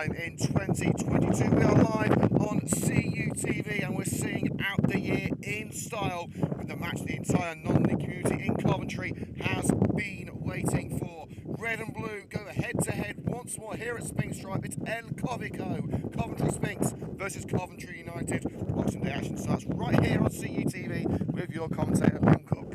time in 2022. We are live on CUTV and we're seeing out the year in style with the match the entire non-league community in Coventry has been waiting for. Red and blue go head-to-head once more here at Sphinx Drive. It's El Covico, Coventry Sphinx versus Coventry United. The Boxing Day action starts right here on CUTV with your commentator, Lynn Cook.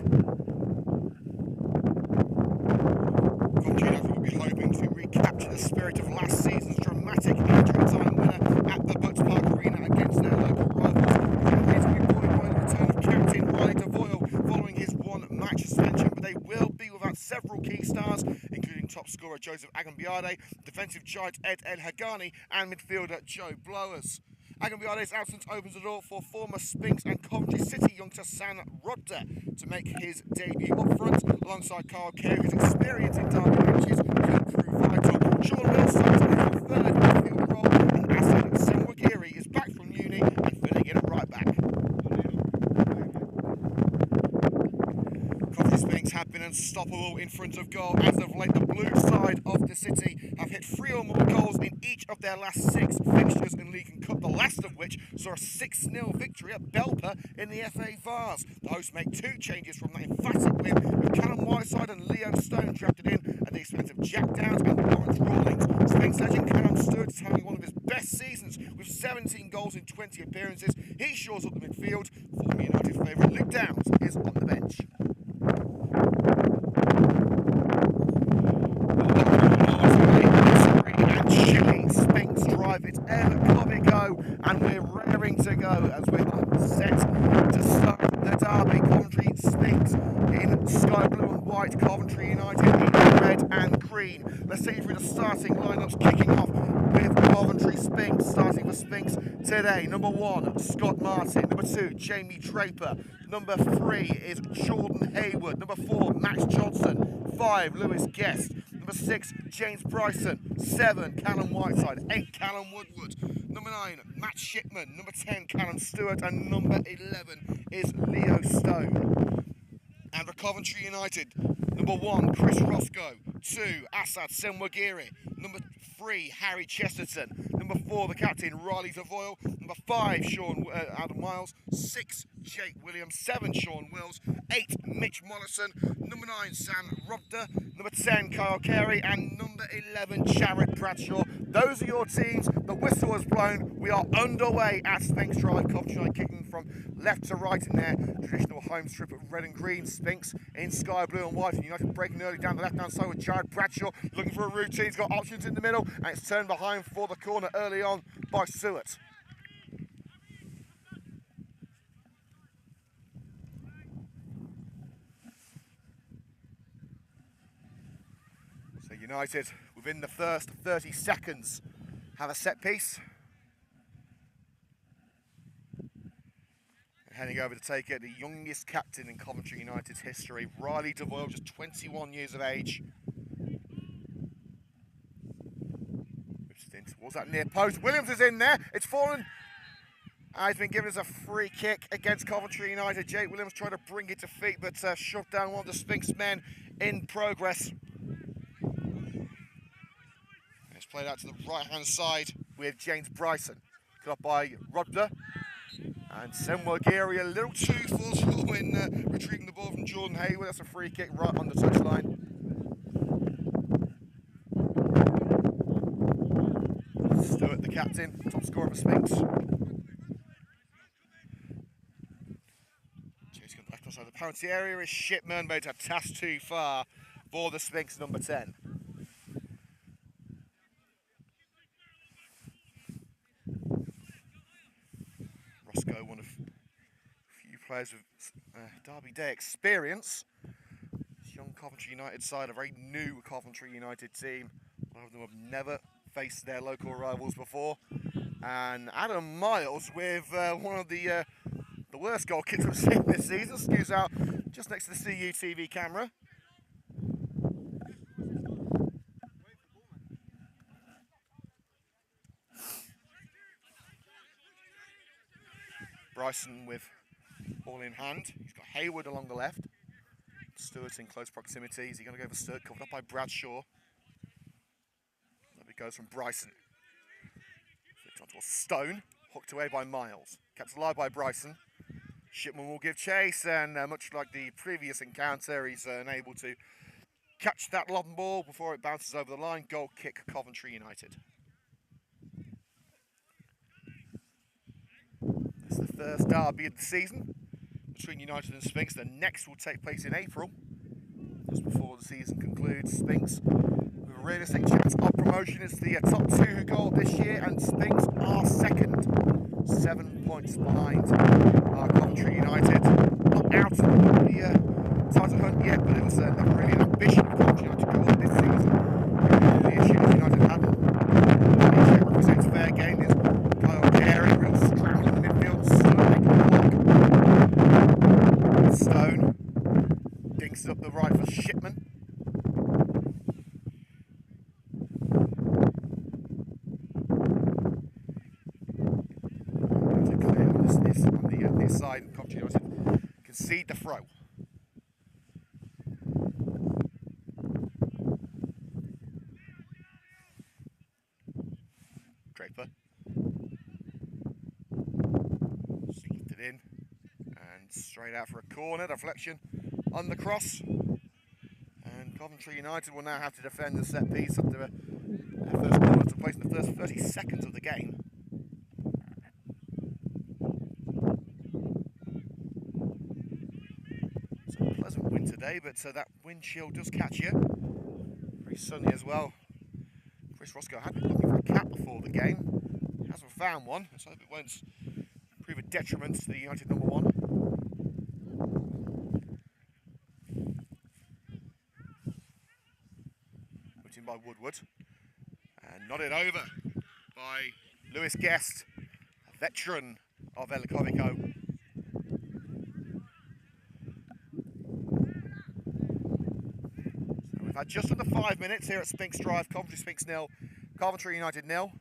Coventry United will be hoping to recapture the spirit of last season's dramatic injury-time winner at the Butts Park Arena against their local rivals. United will be buoyed by the return of captain Riley DeVoyle following his one-match suspension, but they will be without several key stars, including top scorer Joseph Agambiade, defensive giant Ed El Hagani, and midfielder Joe Blowers. Agambiade's absence opens the door for former Sphinx and Coventry City youngster Sam Rodda to make his debut up front, alongside Carl Carey, whose experience in derby matches will prove vital. Sean Will starts in his third midfield role, and Asad Senwagiri is back from uni and filling in at right back. Coventry Sphinx have been unstoppable in front of goal as of late. The blue side of the city have hit 3 or more goals in each of their last 6 fixtures in League and Cup, the last of which saw a 6-0 victory at Belper in the FA Vars. The hosts make 2 changes from that emphatic win, with Callum Whiteside and Leo Stone drafted in at the expense of Jack Downs and Lawrence Rawlings. Sphinx legend Callum Stewart is having one of his best seasons with 17 goals in 20 appearances. He shores up the midfield. Former United favourite Luke Downs is on the bench. And chilly Sphinx Drive, it's El Covico, and we're raring to go as we're set to start the derby. Coventry Sphinx in sky blue and white, Coventry United in red and green. Let's see through the starting lineups, kicking off with Coventry Sphinx. Starting for Sphinx today: number 1, Scott Martin; number 2, Jamie Draper; number 3 is Jordan Hayward; number 4, Max Johnson; 5, Lewis Guest; number 6, James Bryson; 7, Callum Whiteside; 8, Callum Woodward; number 9, Matt Shipman; number 10, Callum Stewart; and number 11 is Leo Stone. And for Coventry United, number 1, Chris Roscoe; 2, Asad Senwagiri; number 3, Harry Chesterton; number 4, the captain, Riley DeVoyle; number 5, Adam Miles; 6, Jake Williams; 7, Sean Wills; 8, Mitch Mollison; number 9, Sam Rodda; number 10, Kyle Carey; and number 11, Jared Bradshaw. Those are your teams. The whistle has blown. We are underway at Sphinx Drive. Coventry kicking from left to right in their traditional home strip of red and green. Sphinx in sky blue and white, and United breaking early down the left-hand side with Jared Bradshaw looking for a routine. He's got options in the middle, and it's turned behind for the corner early on by Stewart. So United, within the first 30 seconds, have a set piece. Heading over to take it, the youngest captain in Coventry United's history, Riley DeVoyle, just 21 years of age. Moves in towards that near post. Williams is in there. It's fallen. He's been given us a free kick against Coventry United. Jake Williams tried to bring it to feet, but shoved down one of the Sphinx men in progress. It's played out to the right-hand side with James Bryson. Cut up by Rodda. And Senwagiri a little too forceful in retrieving the ball from Jordan Hayward. That's a free kick right on the touchline. Stewart, the captain, top scorer for Sphinx. Chasing the left side of the penalty area is Shipman, made a task too far for the Sphinx number 10. Roscoe, one of few players with Derby Day experience. This young Coventry United side, a very new Coventry United team. A lot of them have never faced their local rivals before. And Adam Miles with one of the worst goal kicks we've seen this season. Skews out just next to the CUTV camera. Bryson with ball in hand. He's got Hayward along the left. Stewart in close proximity. Is he going to go for Stewart? Covered up by Bradshaw. There it goes from Bryson. was Stone, hooked away by Miles. Kept alive by Bryson. Shipman will give chase, and much like the previous encounter, he's unable to catch that long ball before it bounces over the line. Goal kick, Coventry United. It's the first derby of the season between United and Sphinx. The next will take place in April, just before the season concludes. Sphinx with a realistic chance of promotion. It's the top two who go this year, and Sphinx are second, 7 points behind Coventry United. Not out of the title hunt yet, but it was never really an ambition for Coventry United to go up this season. All the issues United had, it represents fair game. There's Kyle Carey, real scramble in the midfield, Stone dinks it up the right for Shipman. On this side, and Coventry United concede the throw. Draper slipped it in and straight out for a corner. Deflection on the cross, and Coventry United will now have to defend the set piece after their first corner took place in the first 30 seconds of the game. Pleasant wind today, but that wind chill does catch you. Very sunny as well. Chris Roscoe had been looking for a cap before the game. He hasn't found one, so I hope it won't prove a detriment to the United number one. Put in by Woodward. And nodded over by Lewis Guest, a veteran of Covico. Had just under 5 minutes here at Sphinx Drive. Coventry Sphinx 0, Coventry United 0.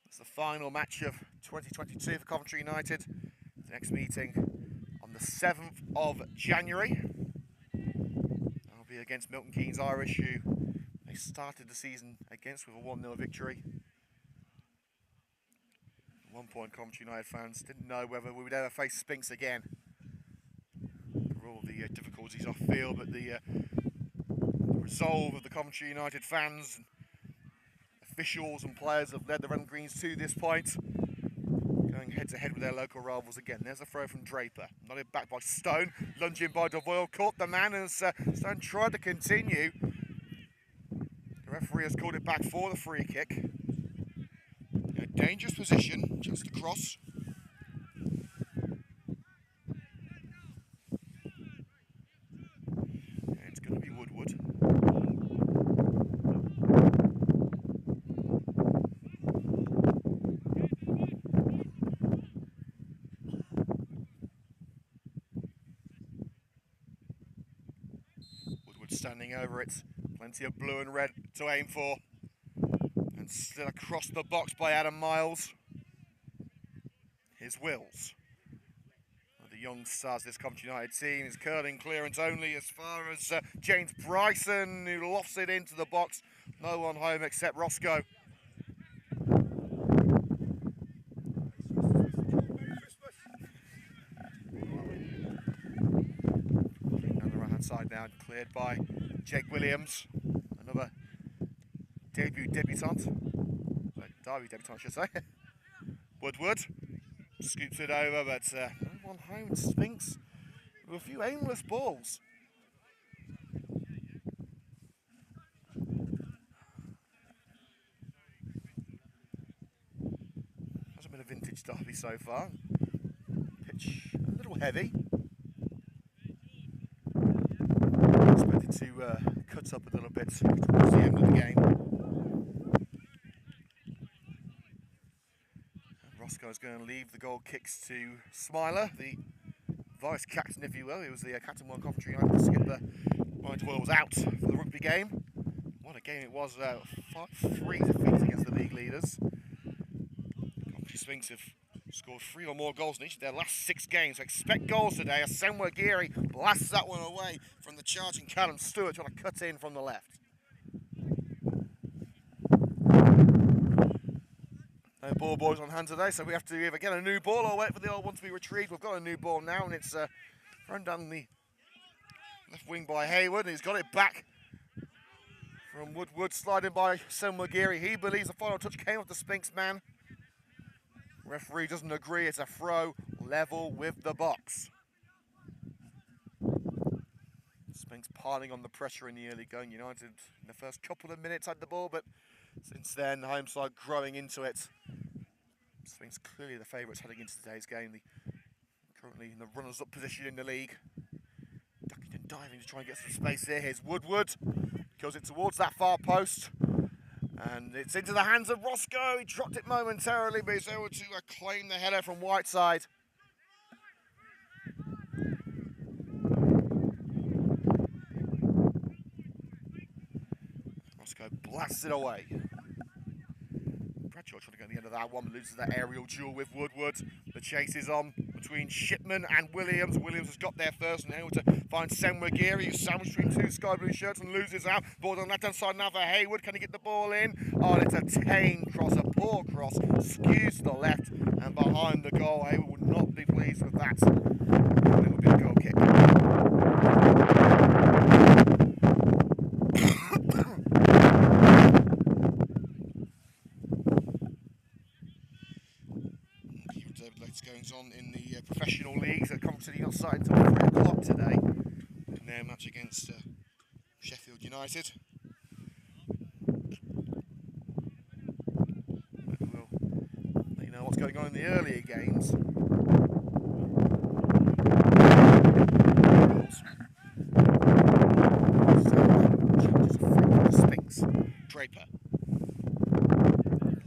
It's the final match of 2022 for Coventry United. The next meeting on the 7th of January. That'll be against Milton Keynes Irish, who they started the season against with a 1-0 victory. At one point, Coventry United fans didn't know whether we would ever face Sphinx again. All the difficulties off field, but the resolve of the Coventry United fans, officials and players have led the Red and Greens to this point, going head to head with their local rivals again. There's a throw from Draper, nodded back by Stone, lunging by Devoyle, caught the man as Stone tried to continue. The referee has called it back for the free kick. In a dangerous position, just across. Standing over it, plenty of blue and red to aim for, and still across the box by Adam Miles. Here's Wills. One of the young stars of this Coventry United team is curling clearance only as far as James Bryson, who lofts it into the box. No one home except Roscoe. Side now, cleared by Jake Williams, another debutant, derby debutant I should say. Woodward scoops it over, but no one home. Sphinx with a few aimless balls. Hasn't been a vintage derby so far. Pitch a little heavy. Expected to cut up a little bit towards the end of the game. And Roscoe's going to leave the goal kicks to Smiler, the vice captain, if you will. He was the captain while Coventry United skipper. Ryan Doyle was out for the rugby game. What a game it was! 5-3 defeat against the league leaders. Coventry Sphinx have scored 3 or more goals in each of their last 6 games. So expect goals today as Senwa Geary blasts that one away from the charging Callum Stewart, trying to cut in from the left. No ball boys on hand today, so we have to either get a new ball or wait for the old one to be retrieved. We've got a new ball now, and it's thrown down the left wing by Hayward. He's got it back from Woodward, sliding by Senwagiri. He believes the final touch came off the Sphinx man. Referee doesn't agree. It's a throw level with the box. Sphinx piling on the pressure in the early going. United in the first couple of minutes had the ball, but since then, home side growing into it. Sphinx clearly the favourites heading into today's game. Currently in the runners-up position in the league. Ducking and diving to try and get some space here. Here's Woodward. Goes it towards that far post. And it's into the hands of Roscoe. He dropped it momentarily, but he's able to claim the header from Whiteside. Roscoe blasts it away. Bradshaw trying to get the end of that one, loses that aerial duel with Woodward. The chase is on between Shipman and Williams. Williams has got there first and able to find Senwagiri, who's sandwiched between two sky blue shirts and loses out. Ball on the left hand side now for Hayward. Can he get the ball in? Oh, and it's a tame cross, a poor cross, skews to the left and behind the goal. Hayward would not be pleased with that. And it would be a goal kick. Goes on in the professional leagues. Coventry not starting until 3 o'clock today in their match against Sheffield United. We'll let you know what's going on in the earlier games. Challenges a free from the Sphinx. Draper.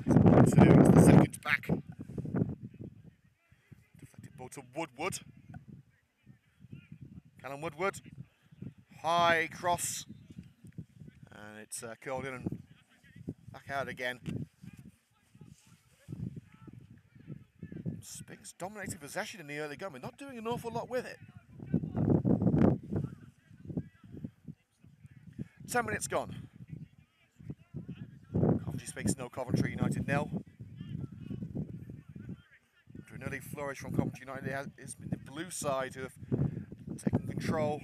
It's the second back. To Woodward. Callum Woodward. High cross. And it's curled in and back out again. Sphinx dominating possession in the early going. We're not doing an awful lot with it. 10 minutes gone. Coventry Sphinx 0, Coventry United 0. An early flourish from Coventry United. It's been the blue side who have taken control.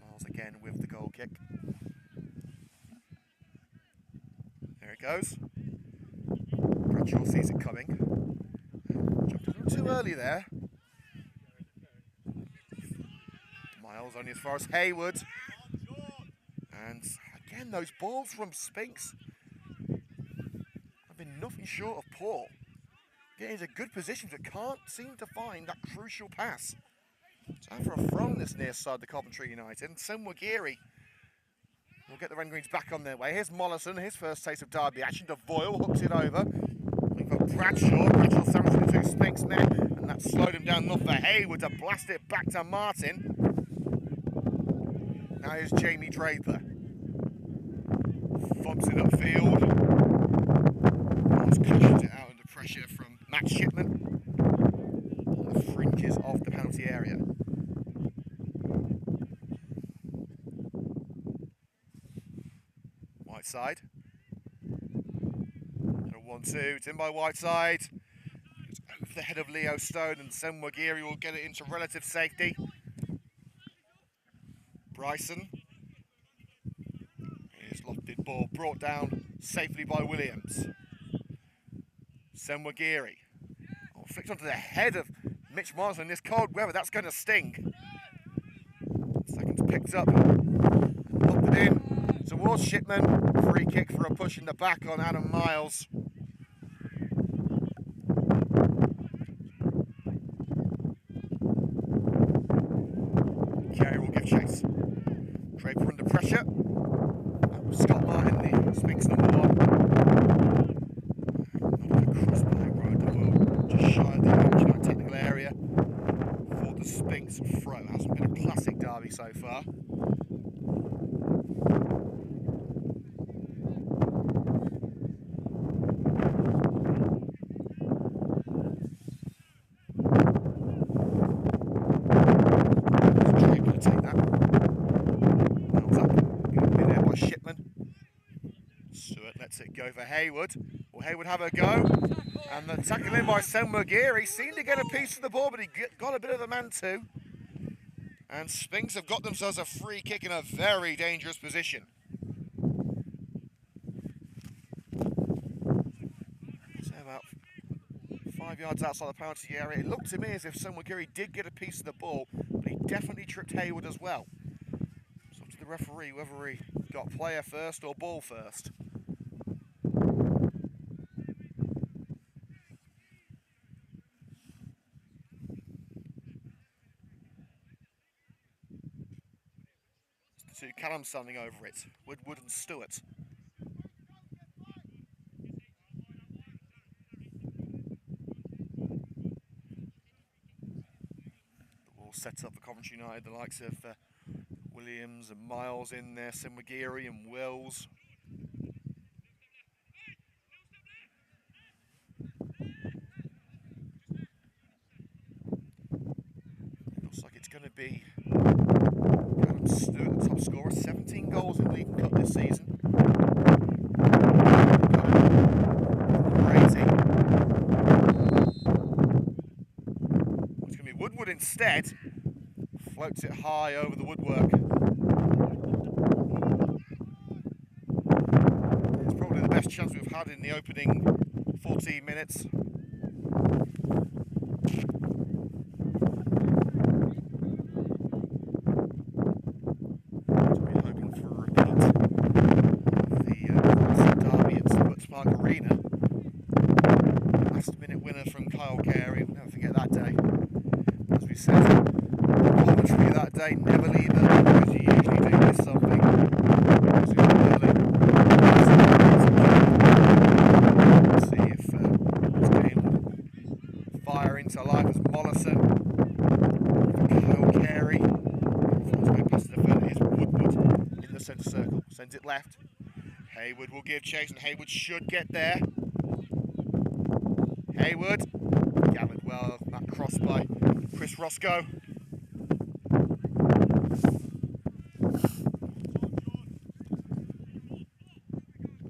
Miles again with the goal kick. There it goes. Bradshaw sees it coming. Jumped a little too early there. Miles only as far as Hayward. And again, those balls from Sphinx have been nothing short of poor. Getting into good positions but can't seem to find that crucial pass. Time for a throw on this near side, the Coventry United. And Senwagiri will get the Red Greens back on their way. Here's Mollison, his first taste of derby action. De Voyle hooks it over. We've got Bradshaw. Bradshaw sandwiched into two Sphinx men. And that slowed him down enough for Hayward to blast it back to Martin. Now here's Jamie Draper. Thumps it upfield. Cushions it out under pressure from Matt Shipman on the fringes of the penalty area. Whiteside. And a 1-2. It's in by Whiteside. It's over the head of Leo Stone, and Senwagiri will get it into relative safety. Bryson. Here's lofted ball brought down safely by Williams. Senwagiri. Oh, flicked onto the head of Mitch Morrison in this cold weather. That's going to sting. Seconds picked up. Popped it in towards Shipman. Free kick for a push in the back on Adam Miles. Carey will give chase. Draper under pressure. That was Scott Martin, the Sphinx #1. Crossbar right the world, just shy of the United technical area for the Sphinx throw. Hasn't been a classic derby so far. Drake going to take that. Miles up, lets it go for Hayward. Will Hayward have a go? And the tackle in by Sam McGeary seemed to get a piece of the ball, but he got a bit of the man too. And Sphinx have got themselves a free kick in a very dangerous position. So about 5 yards outside the penalty area. It looked to me as if Sam McGeary did get a piece of the ball, but he definitely tripped Hayward as well. It's up to the referee whether he got player first or ball first. To Callum standing over it, Woodward and Stewart. The ball set up for Coventry United, the likes of Williams and Miles in there, Sim McGeary and Wills. It looks like it's going to be Callum Stewart, the top scorer, 17 goals in League Cup this season. It's going to be Woodward instead. Floats it high over the woodwork. It's probably the best chance we've had in the opening 14 minutes. Arena. Last minute winner from Kyle Carey, we'll never forget that day. As we said, Coventry that day, never leave early because you usually do miss something. See if this game will fire into life as Mollison. Kyle Carey. Finds way past the defender. Here's Woodward in the centre circle. Sends it left. Hayward will give chase, and Hayward should get there. Hayward, gathered well, that cross by Chris Roscoe.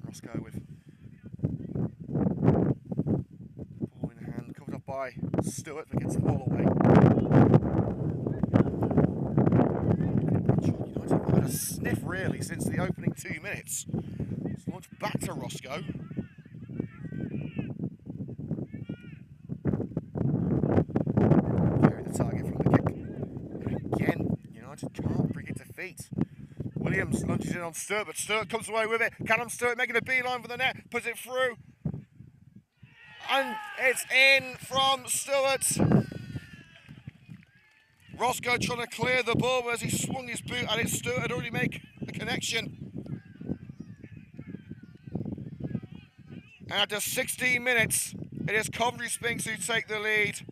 Roscoe with ball in hand, covered up by Stewart that gets the ball away. United have had a sniff really since the opening 2 minutes. Launched back to Roscoe. Carry the target from the kick. And again, United can't bring it to feet. Williams lunges in on Stewart, but Stewart comes away with it. Callum Stewart making a beeline for the net, puts it through. And it's in from Stewart. Roscoe trying to clear the ball as he swung his boot, and Stewart had already made a connection. And after 16 minutes, it is Coventry Sphinx who take the lead.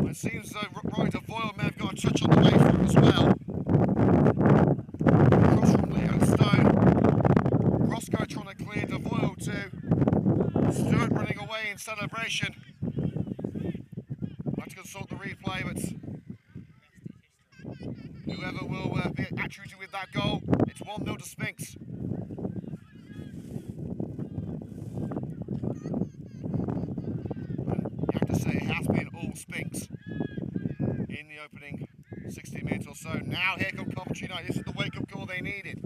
It seems as though Rory DeVoyle may have got a touch on the way through as well. Cross from Leo Stone. Roscoe trying to clear DeVoyle too. Stewart running away in celebration. To consult the replay, but whoever will be attributed with that goal, it's 1-0 to Sphinx. You have to say it has been all Sphinx in the opening 60 minutes or so. Now here come Coventry United. This is the wake-up call they needed.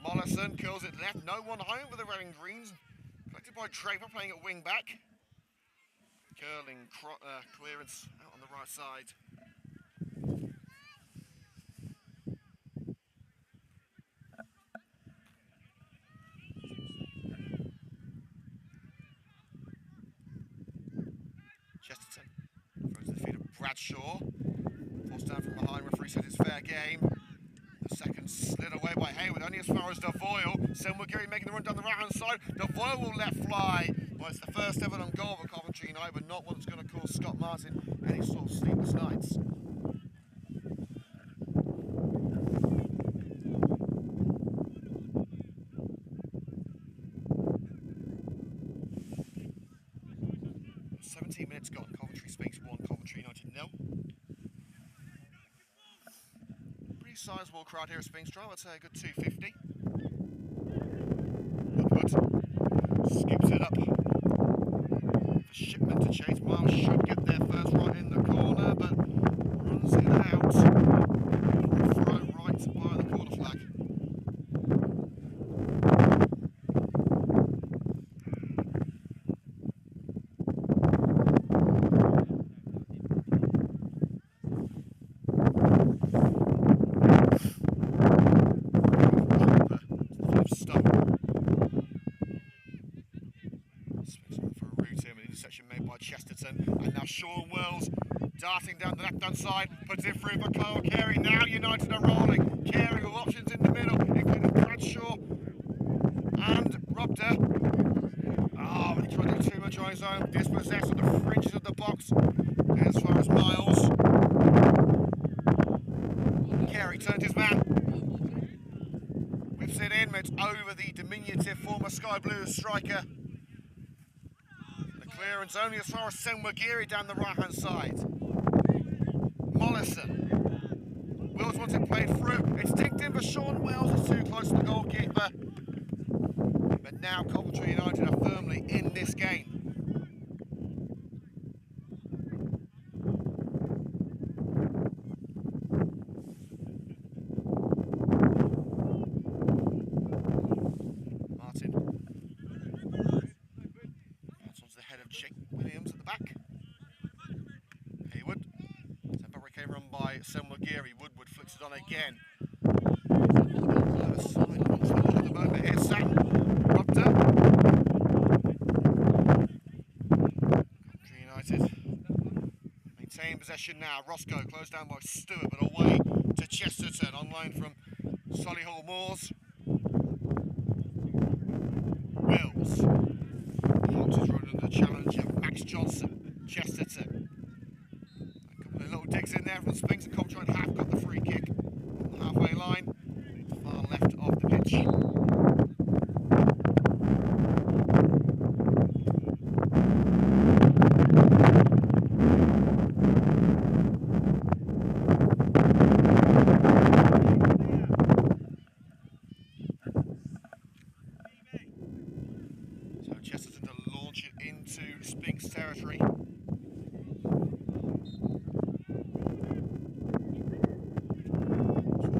Mollison curls it left, no one home for the Red and Greens. Collected by Draper playing at wing back. Curling clearance out on the right side. Chesterton throws the feet of Bradshaw. Forced down from behind, referee says it's fair game. The second slid away by Hayward, only as far as DeVoyle. Sam McGeary making the run down the right-hand side. DeVoyle will let fly. Well, it's the first ever on goal for Coventry United, but not one that's going to cause Scott Martin any sort of sleepless nights. Minutes gone. Coventry Sphinx 1. sizable crowd here at Sphinx Drive. I'd say a good 250. Woodward skips it up. The shipment to chase. Miles should get there first right in the corner, but runs it out. Throw right by the corner flag. Intersection made by Chesterton, and now Sean Wells darting down the left-hand side, puts it through for Kyle Carey. Now United are rolling. Carey with options in the middle, including Bradshaw and Rubder. Oh, but he tried to do too much on his own. Dispossessed on the fringes of the box as far as Miles. Carey turns his man. Whips it in, it's over the diminutive former Sky Blue striker. Clearance only as far as Senwagiri down the right-hand side. Mollison. Wills wants it played through. It's ticked in for Sean Wells. It's too close to the goalkeeper. But now Coventry United are firmly in this game. Martin. Williams at the back. Hayward. Sent run by Senwagiri. Woodward flicks it on again. Other side wants the ball at the moment. Here's Sam. Rubder. Coventry United maintain possession now. Roscoe closed down by Stewart, but away to Chesterton on loan from Solihull Moors. Wills. Is running under the challenge of Max Johnson. Chesterton. A couple of little digs in there from Sphinx, and Coventry have got the free kick on the halfway line, far left of the pitch. So Chesterton to launch it into Sphinx territory.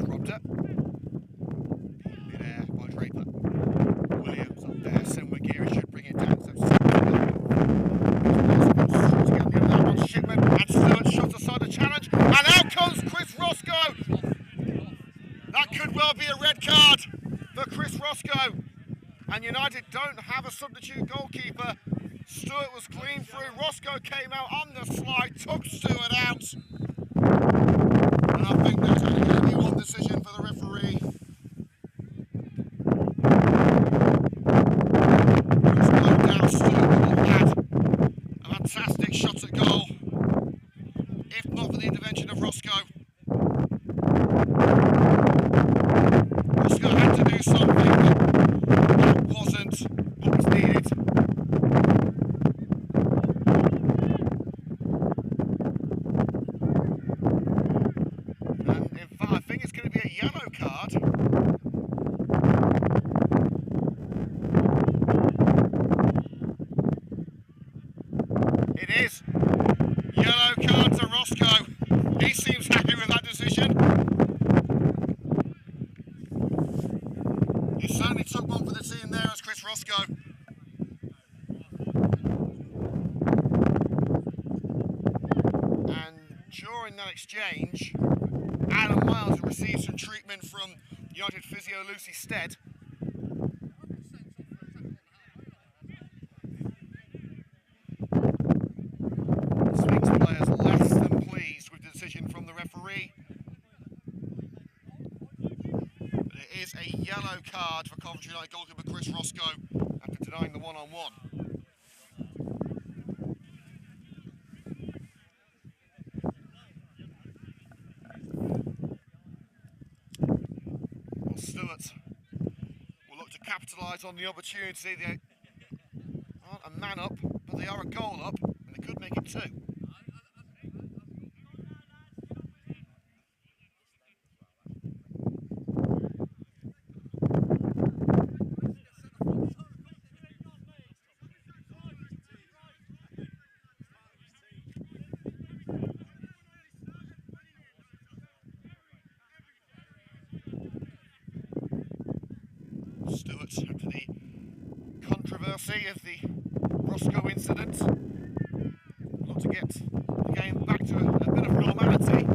Rubder. Mid-air by Draper. Williams up there. Senwagiri should bring it down. So Shipman and Stewart shot aside the challenge. And out comes Chris Roscoe. That could well be a red card for Chris Roscoe. And United don't have a substitute goalkeeper. Stewart was clean through. Roscoe came out on the slide, took Stewart out. And I think that's only going to be one decision for the referee. It's no doubt Stewart would have had a fantastic shot at goal, if not for the intervention of Roscoe. Roscoe had to do something, but that wasn't what was needed. And in fact, I think it's going to be a yellow card. It is. Yellow card to Roscoe. He seems happy with that decision. He certainly took one for the team there as Chris Roscoe. And during that exchange, Adam Miles received some treatment from United physio Lucy Stead. Sphinx players less than pleased with the decision from the referee. But it is a yellow card for Coventry United goalkeeper Chris Roscoe after denying the one-on-one. Well, Stewart will look to capitalise on the opportunity. They aren't a man up, but they are a goal up, and they could make it two. legacy of the Roscoe incident. Look to get the game back to a bit of normality.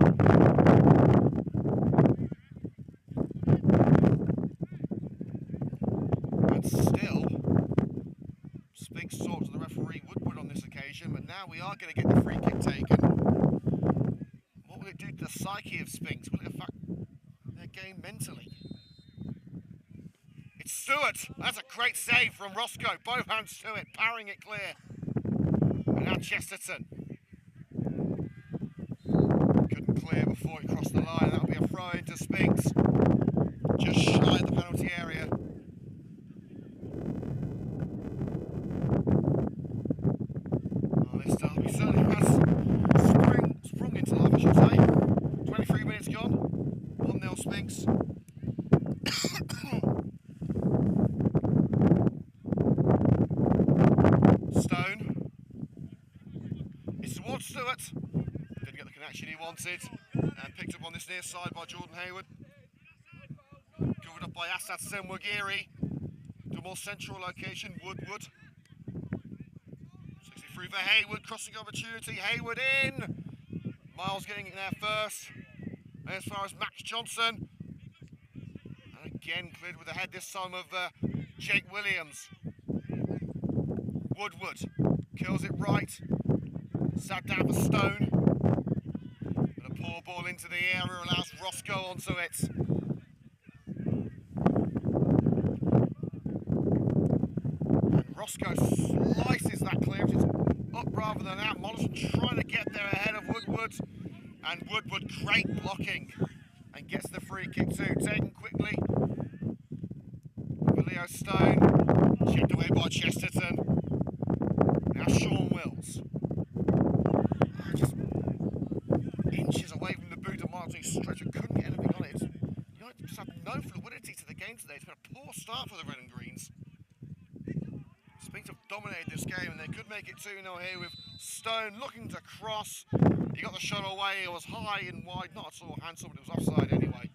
But still, Sphinx talked to the referee Woodward on this occasion, but now we are going to get the free kick taken. What will it do to the psyche of Sphinx? Will it affect their game mentally? It's Stewart. That's a great save from Roscoe. Both hands to it, parrying it clear. And now Chesterton. Couldn't clear before he crossed the line. That'll be a throw into Sphinx. Just shy of the penalty area. Oh, this derby certainly has sprung into life, I should say. 23 minutes gone. 1-0 Sphinx. Stone. It's towards Stewart. Didn't get the connection he wanted. And picked up on this near side by Jordan Hayward. Covered up by Assad Senwagiri. To a more central location, Woodward. 63 for Hayward, crossing opportunity. Hayward in. Miles getting it there first. And as far as Max Johnson. And again cleared with the head this time of Jake Williams. Woodward kills it right. Sat down for Stone. And a poor ball into the area allows Roscoe onto it. And Roscoe slices that clearance. It's up rather than out. Mollison trying to get there ahead of Woodward. And Woodward, great blocking. And gets the free kick too. Taken quickly. For Leo Stone. Checked away by Chesterton. Now Sean Wills. Just inches away from the boot of Martin Stretcher. Couldn't get anything on it. United just have no fluidity to the game today. It's been a poor start for the Red and Greens. Sphinx have dominated this game and they could make it 2-0 here with Stone looking to cross. He got the shot away. It was high and wide, not at all handsome, but it was offside anyway.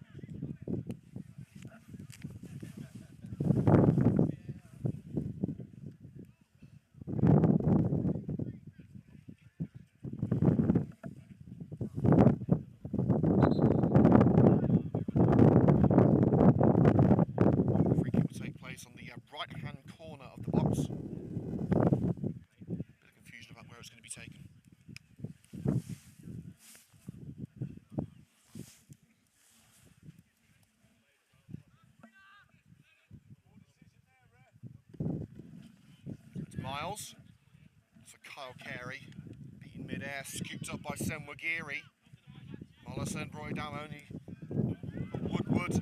On the right-hand corner of the box. Bit of confusion about where it's going to be taken. It's Miles. For Kyle Carey. Being mid-air, scooped up by Senwagiri. Mollison brought it down only Woodward.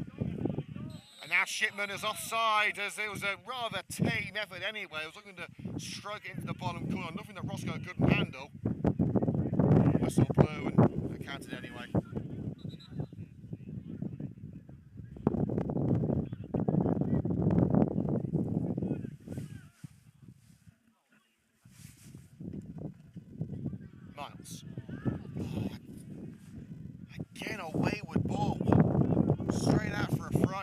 And now Shipman is offside, as it was a rather tame effort anyway. He was looking to stroke it into the bottom corner, nothing that Roscoe couldn't handle. Whistle blew and it counted anyway. Miles. Oh, again a wayward ball. Straight out for a throw.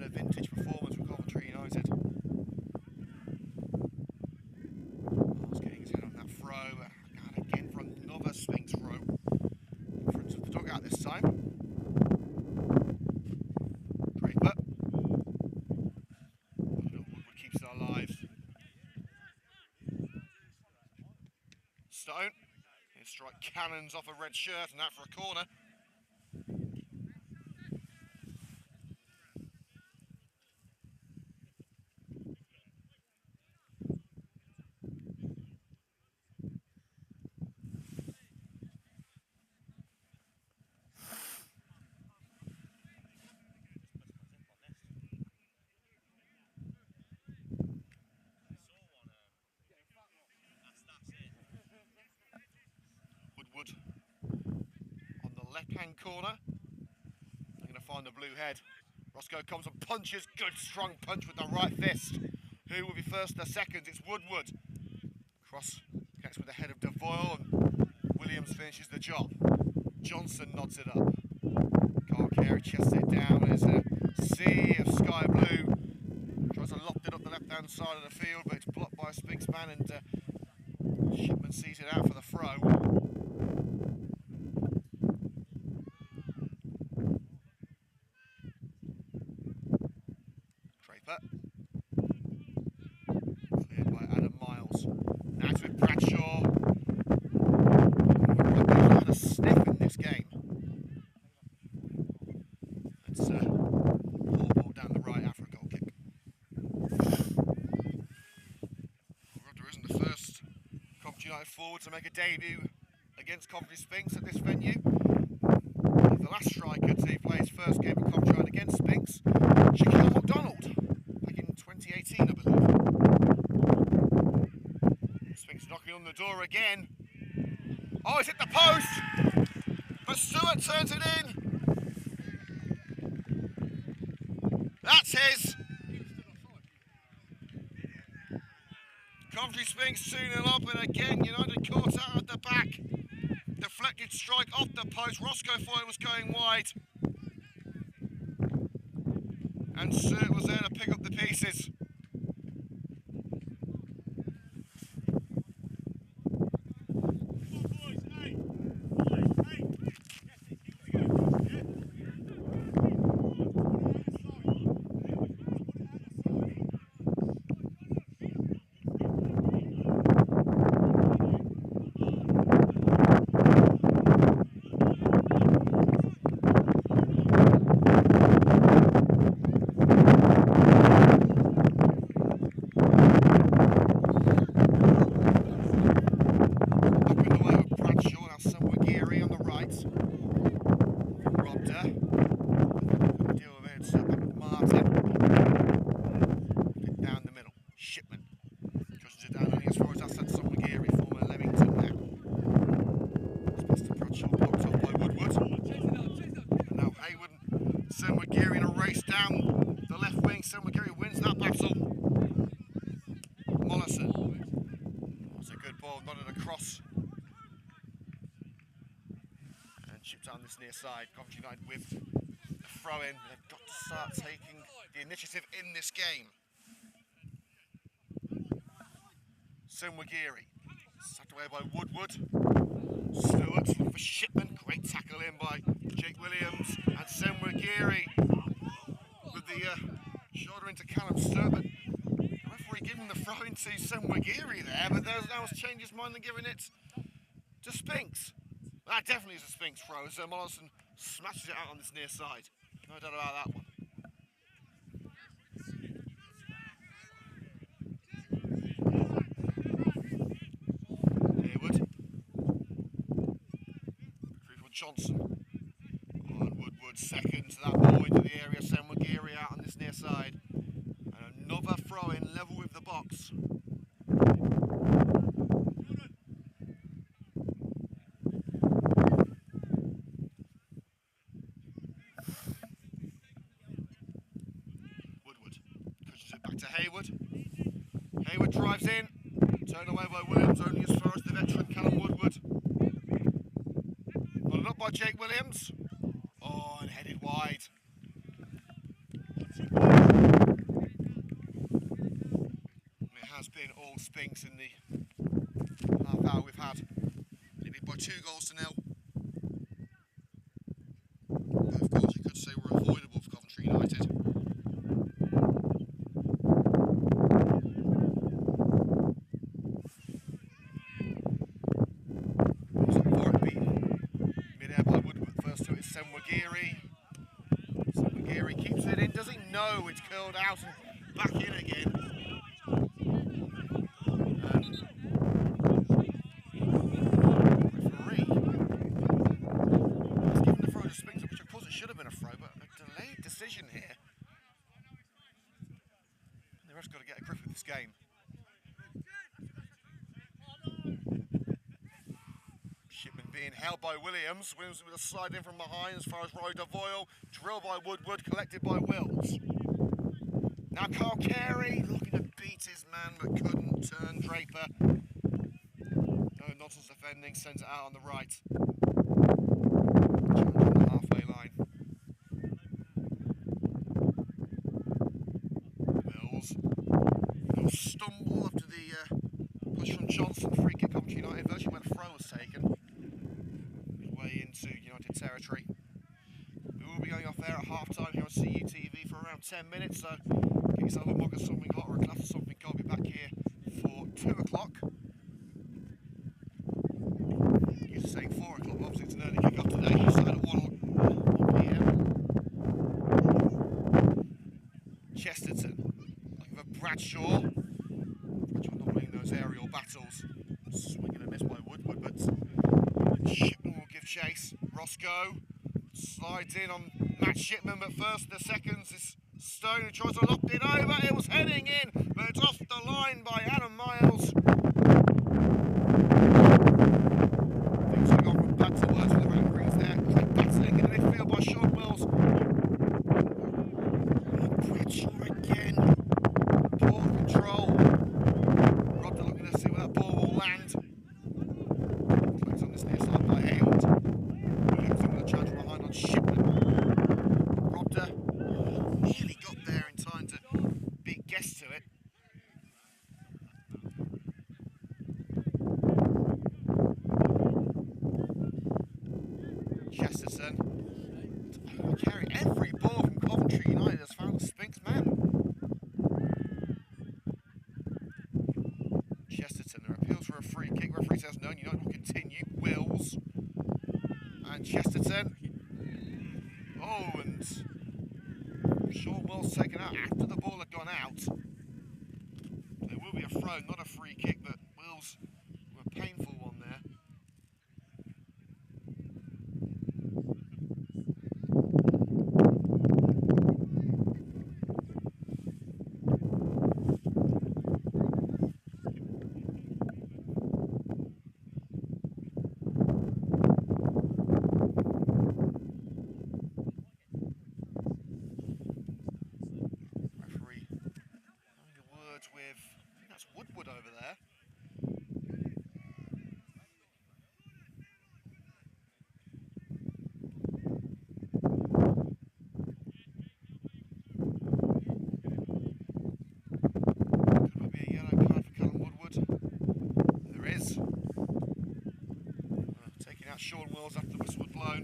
Vintage performance from Coventry United. Miles getting his head on that throw, and again for another Sphinx throw. In front of the dugout this time. Draper. Woodward keeps it alive. Stone. He'll strike cannons off a red shirt, and that for a corner. Woodward on the left-hand corner. They're going to find the blue head. Roscoe comes and punches. Good strong punch with the right fist. Who will be first or second? It's Woodward. Cross connects with the head of Devoyle and Williams finishes the job. Johnson nods it up. Carl Carey chests it down. There's a sea of sky blue. Tries to loft it up the left-hand side of the field, but it's blocked by a Sphinx man, and Shipman sees it out for the throw. Draper. Cleared by Adam Miles. Now it's with Bradshaw. Rugby's had a sniff in this game. It's all ball down the right after a goal kick. Rudder isn't the first Coventry United forward to make a debut against Coventry Sphinx at this venue. The last striker to play his first game at Coventry United against Sphinx, Shaquille McDonald, back in 2018, I believe. Sphinx knocking on the door again. Oh, it's hit the post! But Stewart turns it in. That's his. Coventry Sphinx 2-0 up, and again United caught out at the back. Deflected strike off the post. Roscoe thought it was going wide. And Stewart was there to pick up the pieces. On this near side, Coventry United with the throw-in. They've got to start taking the initiative in this game. Sinwagiri, sucked away by Woodward. Stewart looking for Shipman. Great tackle in by Jake Williams. And Sinwagiri with the shoulder into Callum Stewart. But the referee giving the throw-in to Sinwagiri there, but now has changed his mind and giving it to Sphinx. That definitely is a Sphinx throw, so Mollison smashes it out on this near side. No doubt about that one. Hayward. Through Johnson. On Woodward, second to that ball into the area. Senwagiri out on this near side. And another throw in level with the box. To Hayward. Hayward drives in, turned away by Williams, only as far as the veteran Callum Woodward. Followed up by Jake Williams. Oh, and headed wide. It has been all Sphinx in the half hour we've had. Leading by 2 goals to 0. Both goals you could say were avoidable for Coventry United. Senwagiri keeps it in, does he know it's curled out and back in again. Referee has given the throw to Sphinx, which of course it should have been a throw, but a delayed decision here. The ref's got to get a grip of this game. Being held by Williams. Williams with a slide in from behind as far as Roy Devoyle. Drill by Woodward, collected by Wills. Now Carl Carey looking to beat his man but couldn't turn Draper. No nonsense defending, sends it out on the right. Challenge on the halfway line. Johnson, free kick, Coventry United, virtually when a throw was taken. Midway into United territory. We will be going off there at half time here on CUTV for around 10 minutes, so get yourself a mug of something hot or a glass of something cold. Be back here for 2 o'clock. Used to saying 4 o'clock, obviously it's an early kick off today. You started at 1 p.m. Chesterton, looking for Bradshaw. Bradshaw not winning those aerial battles. Swinging and missed by Woodward, but Shipman will give chase. Roscoe slides in on Matt Shipman, but first the seconds is Stone who tries to lock it over. It was heading in, but it's off the line by Adam Miles. Things have gone from bad to worse for the Red Greens there. Quick battling in the midfield by Sean Wills. Bradshaw again. Poor control. Rodder looking to see where that ball will land. Plays on this near side by Hayward. Williams with a charge from behind on Shipman. Rodder nearly got there in time to beat Guest to it. Chesterton to carry every ball from Coventry United has found the Sphinx man. Chesterton, there appeals for a free kick. Referee says no, United will continue. Wills and Chesterton. Oh, and Sean Wills taken out after the ball had gone out. There will be a throw, not a free kick, but Wills were a painful one there. With, I think that's Woodward over there. Could be a yellow card for Callum Woodward. There is. Taking out Sean Wills after the whistle was blown.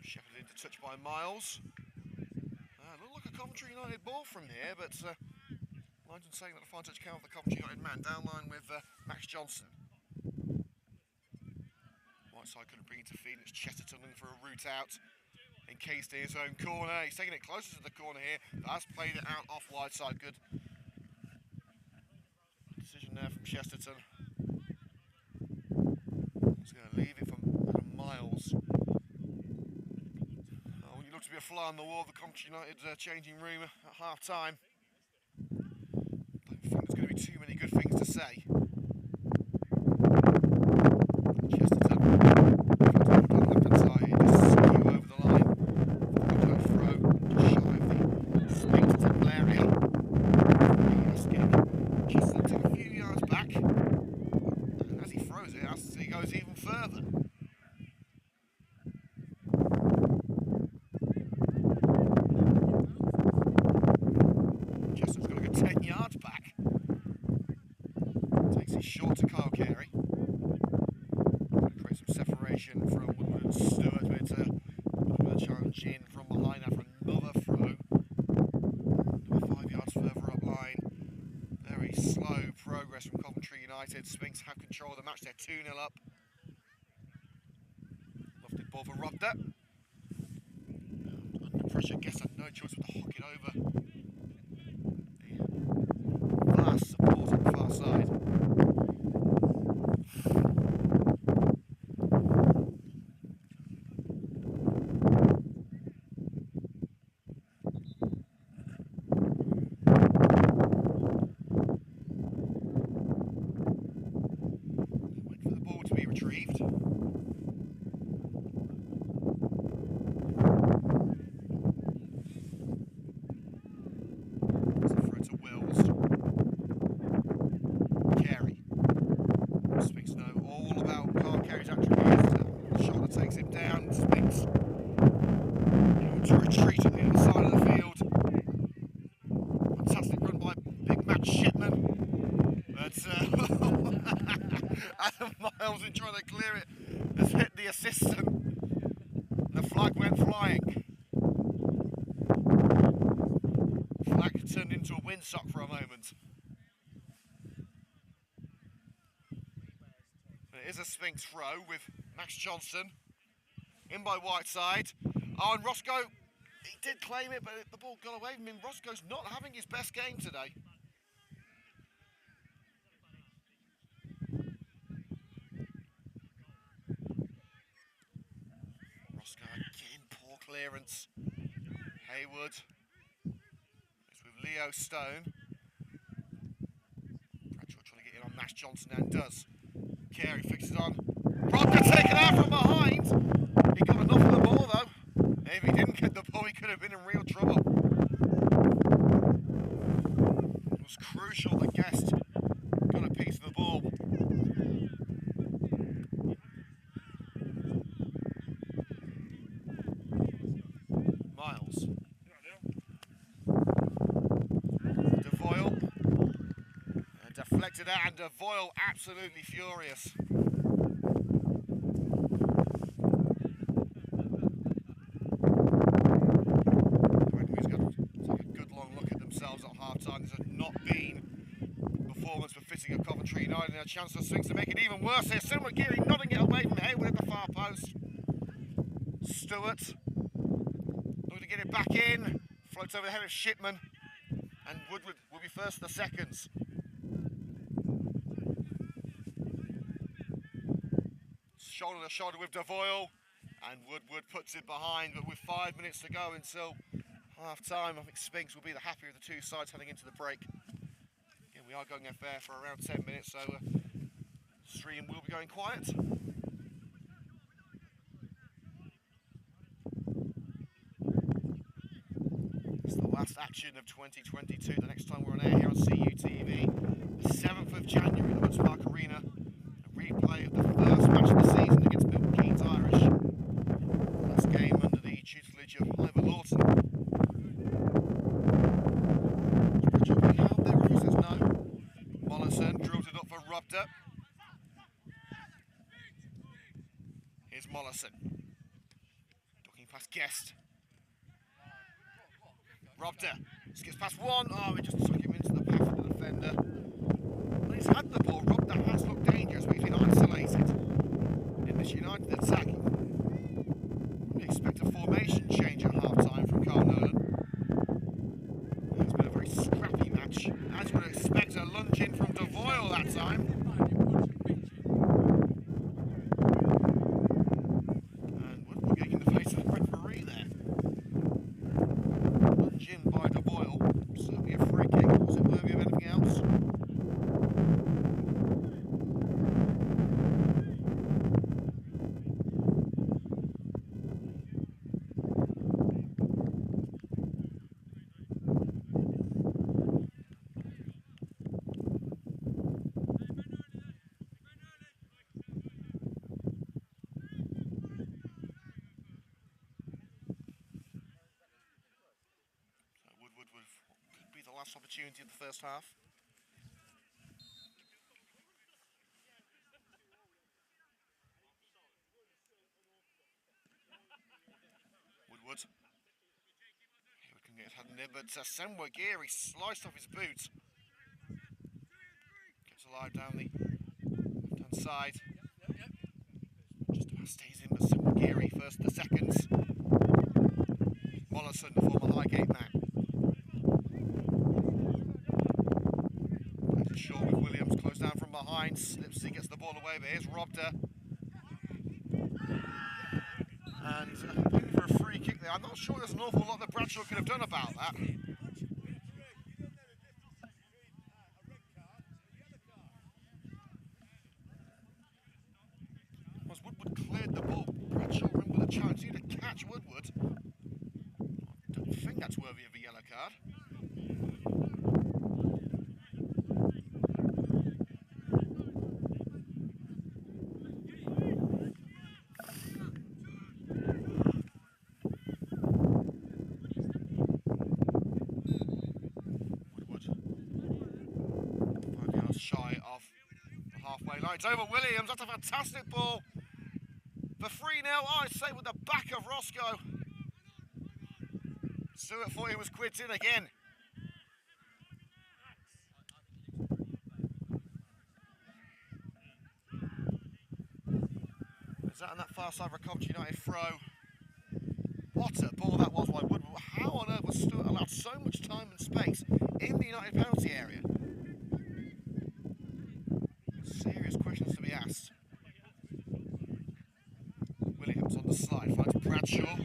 Shepherded into touch by Miles. Looked like a Coventry United ball from here, but Linesman saying that the fine touch count of the Coventry United man down line with Max Johnson. Whiteside couldn't bring it to feed. It's Chesterton looking for a route out, encased in his own corner. He's taking it closer to the corner here, but has played it out off Whiteside. Good decision there from Chesterton. He's going to leave it for Adam Miles. When you look to be a fly on the wall of the Coventry United changing room at half time, don't think there's going to be too many good things to say. Chesterton, on the left-hand side, just skew over the line. Throw, just shy of the Sphinx area. Chesterton took a few yards back, and as he throws it, he goes even further. Chesterton's got a good 10 yards back. Takes it short to Kyle Carey. Create some separation from Woodward and Stewart, but it's a challenge in from behind after another throw. 5 yards further up line. Very slow progress from Coventry United. Sphinx have control of the match. They're 2-0 up. Lofted ball for Rodder. Under pressure, Guess had no choice but to hook it over. The vast support on the far side. Wait for the ball to be retrieved. to retreat on the other side of the field. Fantastic run by big Matt Shipman. But Adam Miles, in trying to clear it, has hit the assistant. The flag went flying. Flag turned into a windsock for a moment. But it is a Sphinx throw with Max Johnson in by Whiteside. Oh, and Roscoe, he did claim it, but the ball got away from him. Roscoe's not having his best game today. Roscoe again, poor clearance. Haywood. It's with Leo Stone. Bradshaw trying to get in on Max Johnson and does. Carey fixes on. Rodger taken out from behind. He got enough of the ball though. If he didn't get the ball, he could have been in real trouble. It was crucial that Guest got a piece of the ball. Miles. DeVoyle. Deflected out, and DeVoyle absolutely furious. This has not been performance befitting of Coventry United, and a chance for Sphinx to make it even worse here. Simon Geary nodding it away from Haywood at the far post. Stewart looking to get it back in, floats over the head of Shipman, and Woodward will be first for the seconds. Shoulder to shoulder with DeVoyle, and Woodward puts it behind, but with 5 minutes to go until half time, I think Sphinx will be the happier of the two sides heading into the break. Again, we are going affair for around 10 minutes, so stream will be going quiet. It's the last action of 2022. The next time we're on air here on CUTV, the 7th of January, the Woods Park Arena. A replay of the first match of the season against Milton Keynes Irish. Last game under the tutelage of Ivor Lawton. Drills it up for Robder. Here's Mollison. Looking past Guest. Robder. Skips past one. Oh, he just took him into the path of the defender. When he's had the ball, Robder has looked dangerous, but he's been isolated in this United attack. We expect a formation change at half time from Carl Nolan. It's been a very scrappy match, as you would expect. A lunge in from DeVoyle that time. And Woodward getting in the face of the referee there. Lunge in by DeVoyle. Certainly a free kick. Was it worthy of anything else? Could be the last opportunity of the first half. Woodward. Haywood can get his head in there, but Senwa Geary sliced off his boot. Gets alive down the left-hand side. Just about stays in, but Senwa Geary first the seconds. Mollison, the former Highgate man. Short with Williams, close down from behind. Slipsy gets the ball away, but here's Robder. And he's looking for a free kick there. I'm not sure there's an awful lot that Bradshaw could have done about that. As Woodward cleared the ball, Bradshaw ran with a chance here to catch Woodward. I don't think that's worthy of a yellow card. No, it's over Williams. That's a fantastic ball. For 3-0, I say with the back of Roscoe. Stewart thought he was quids in again. Is that on that far side for Coventry United throw? What a ball that was by Woodward. How on earth was Stewart allowed so much time and space in the United penalty area? Serious questions to be asked. Williams on the slide, finds Bradshaw.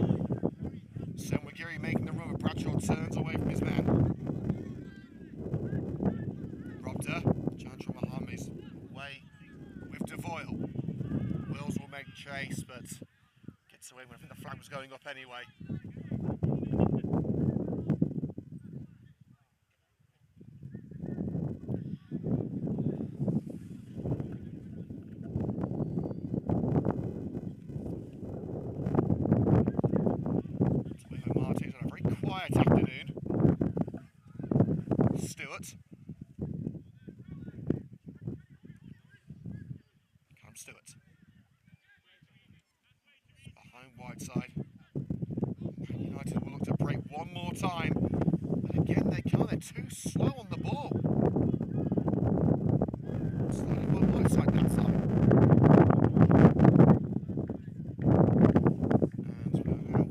Senwagiri making the run, but Bradshaw turns away from his man. Robder, challenge from Mohammed, away with Devoyle. Wills will make chase, but gets away when I think the flag was going up anyway. Martin's on a very quiet afternoon. Stewart. Callum Stewart. Behind Whiteside. United will look to break one more time. But again, they can't. They're too slow on the ball. Slowly by Whiteside that time. And we're now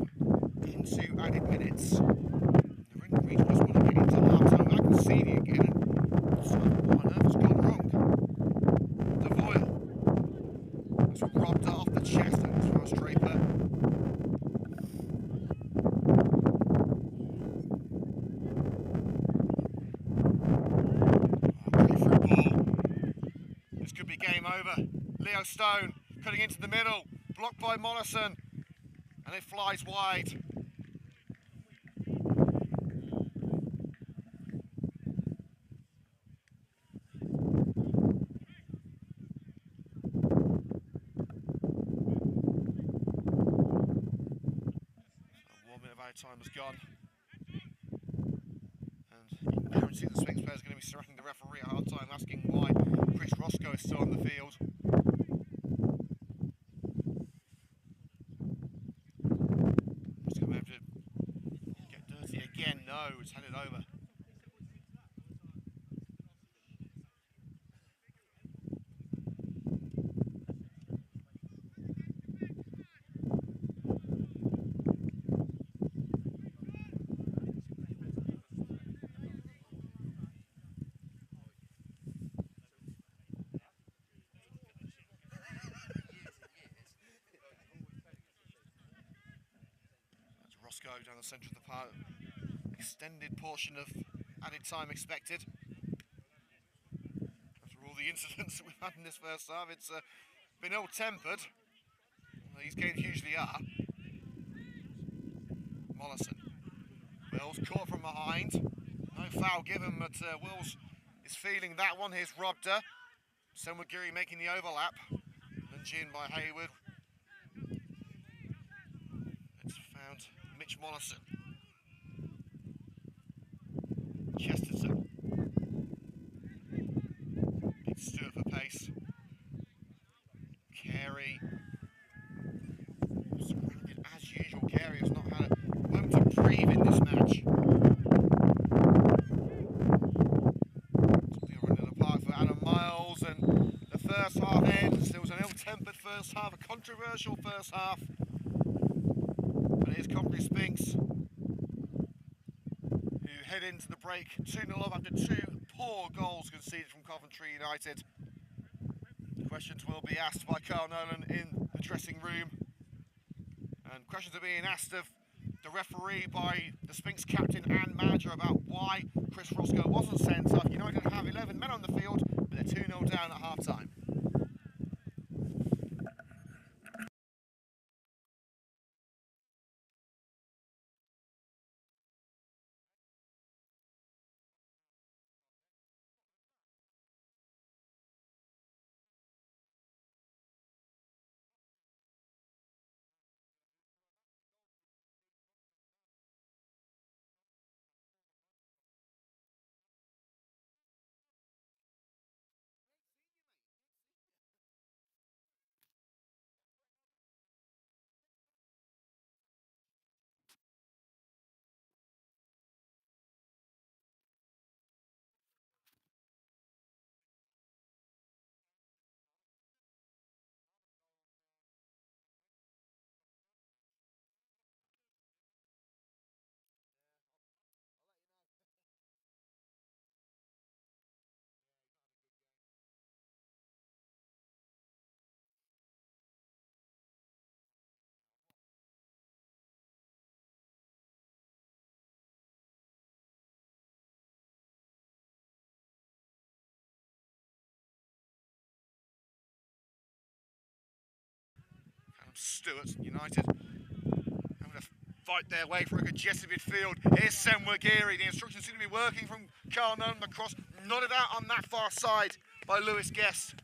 into added minutes. The ring region just want to get into half time. I can see the again. So what on earth has gone wrong? Devoyle. That's robbed off the chest and throws Draper. This could be game over. Leo Stone cutting into the middle, blocked by Mollison, and it flies wide. Time has gone, and you can guarantee the Sphinx player is going to be surrounding the referee at half time, asking why Chris Roscoe is still on the field. He's going to have to get dirty again. No, it's headed over. Roscoe down the centre of the park. Extended portion of added time expected. After all the incidents that we've had in this first half, it's been ill-tempered. Well, these games usually are. Mollison. Wills caught from behind. No foul given, but Wills is feeling that one. Here's Robder. Senwagiri making the overlap. Lunged in by Hayward. It's found Mitch Mollison. Chesterton. Needs Stewart for pace. Carey. Surrounded as usual. Carey has not had a moment to breathe in this match. It's the end of the park for Adam Miles, and the first half ends. There was an ill-tempered first half, a controversial first half. But it is Coventry Sphinx who head into the break 2-0 up after two poor goals conceded from Coventry United. Questions will be asked by Carl Nolan in the dressing room, and questions are being asked of the referee by the Sphinx captain and manager about why Chris Roscoe wasn't sent off. United have 11 men on the field, but they're 2-0 down at half time. Stewart United having to fight their way through a congested midfield. Here's Sam Wagiri. The instructions seem to be working from Carl Nolan. The cross nodded out on that far side by Lewis Guest.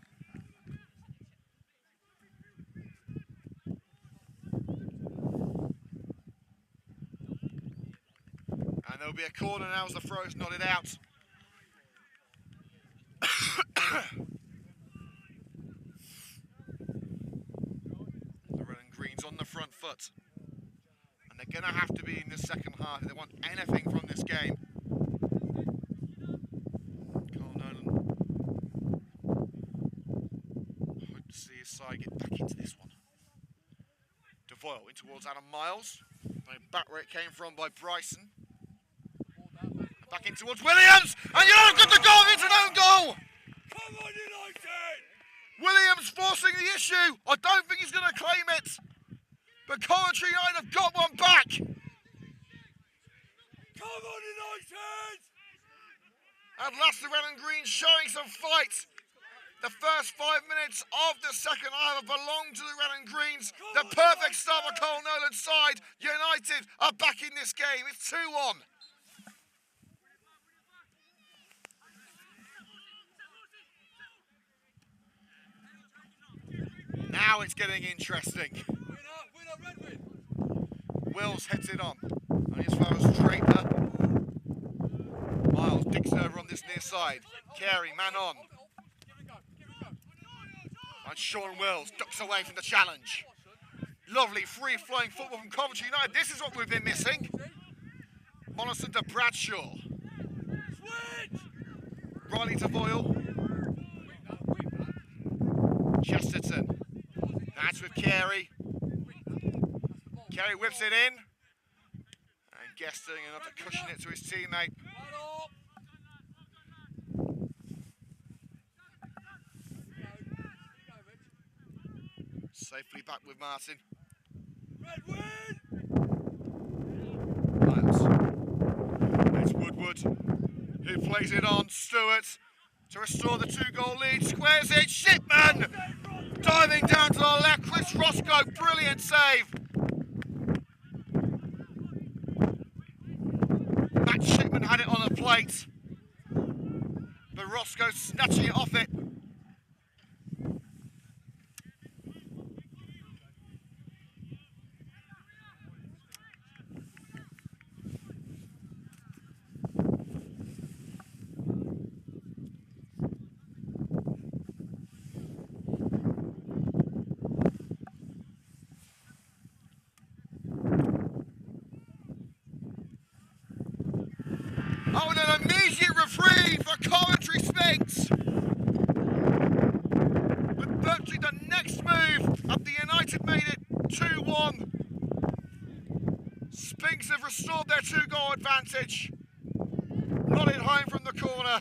And there'll be a corner now as the throw is nodded out. The red and green's on the front foot. And they're going to have to be in the second half if they want anything from this game. Carl Nolan. Hope to see his side get back into this one. DeVoyle in towards Adam Miles. Back where it came from by Bryson. Back in towards Williams, and you've got the goal, it's an own goal! Come on, United! Williams forcing the issue. I don't think he's going to claim it. But Coventry United have got one back. Come on, United! At last the red and green showing some fight. The first 5 minutes of the second half belong to the red and greens. The perfect start for Carl Nolan's side. United are back in this game. It's 2-1. Now it's getting interesting. Wills heads it on. And as far as Draper. Miles digs over on this near side. Carey, man on. And Sean Wills ducks away from the challenge. Lovely free-flowing football from Coventry United. This is what we've been missing. Monison to Bradshaw. Riley to Boyle. Chesterton. That's with Carey. Carey whips it in. And Guest doing enough to cushion it to his teammate. Safely back with Martin. Miles. It's Woodward who plays it on. Stewart to restore the 2-goal lead. Squares it. Shipman diving down to the left. Chris Roscoe, brilliant save. Matt Shipman had it on a plate, but Roscoe snatching it off it. Oh, and an immediate reprieve for Coventry Sphinx. With virtually the next move, and the United made it 2-1. Sphinx have restored their 2-goal advantage. Nodded home from the corner.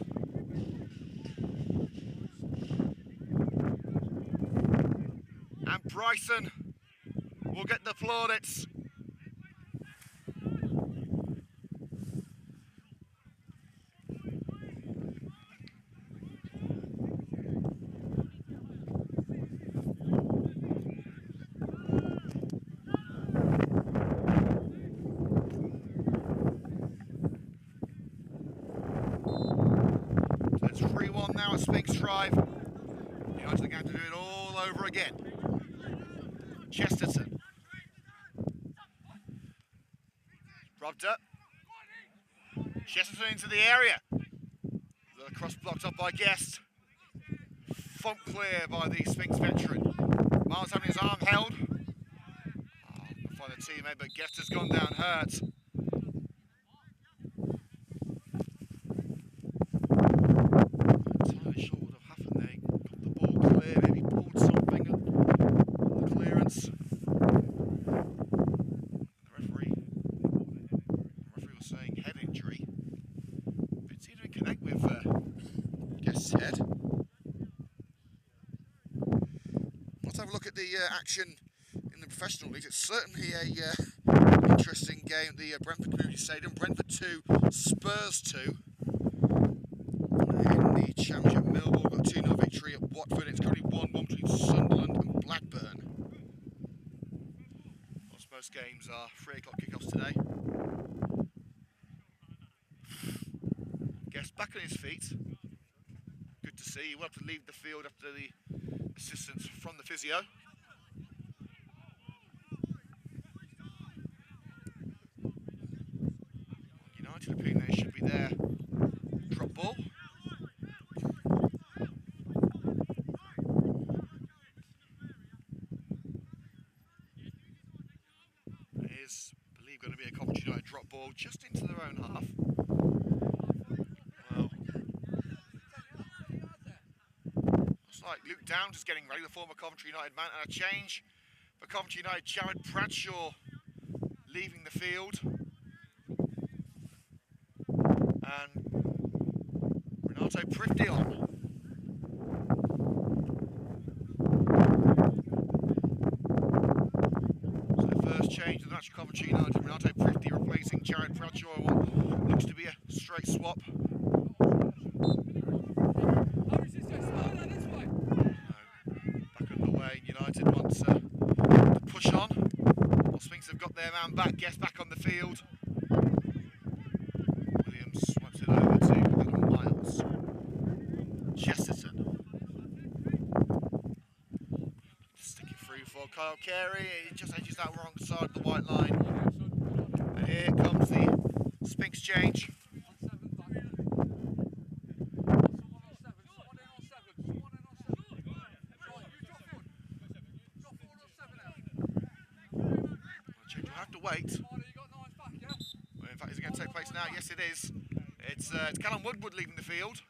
And Bryson will get the plaudits. It's 3-1 now at Sphinx Drive. United are going to do it all over again. Chesterton. Robbed up. Chesterton into the area. The cross blocked up by Guest. Funk clear by the Sphinx veteran. Miles having his arm held. Find a teammate, but Guest has gone down hurt. Entirely sure what would have happened there. He got the ball clear, maybe pulled something on the clearance. The referee was saying head injury. It seemed to connect with Guest's head. Let's have a look at the action in the professional league. It's certainly a interesting game at the Brentford Community Stadium. Brentford 2, Spurs 2. In the Championship, Millwall got a 2-0 victory at Watford. It's currently 1-1 between Sunderland and Blackburn. Most games are 3 o'clock kickoffs today. Guest back on his feet. Good to see. He will have to leave the field after the assistance from the physio. United opinion they should be there. Drop ball. It is, I believe, going to be a Coventry United drop ball just into their own half. Well, looks like Luke Downs is getting ready, the former Coventry United man, and a change for Coventry United. Jared Bradshaw leaving the field. And Renato Prifty on. So first change of the match, Coventry United. Renato Prifty replacing Jared Bradshaw in what looks to be a straight swap. Back underway, United wants to push on. Well, Sphinx have got their man back, Guest back on the field. Swipes it over to Adam Miles. Chesterton. Stick it through for Kyle Carey. He just edges that wrong side of the white line. And here comes the Sphinx change. We'll have to wait. In fact, is it going to take place now? Yes, it is. It's Callum Woodward leaving the field.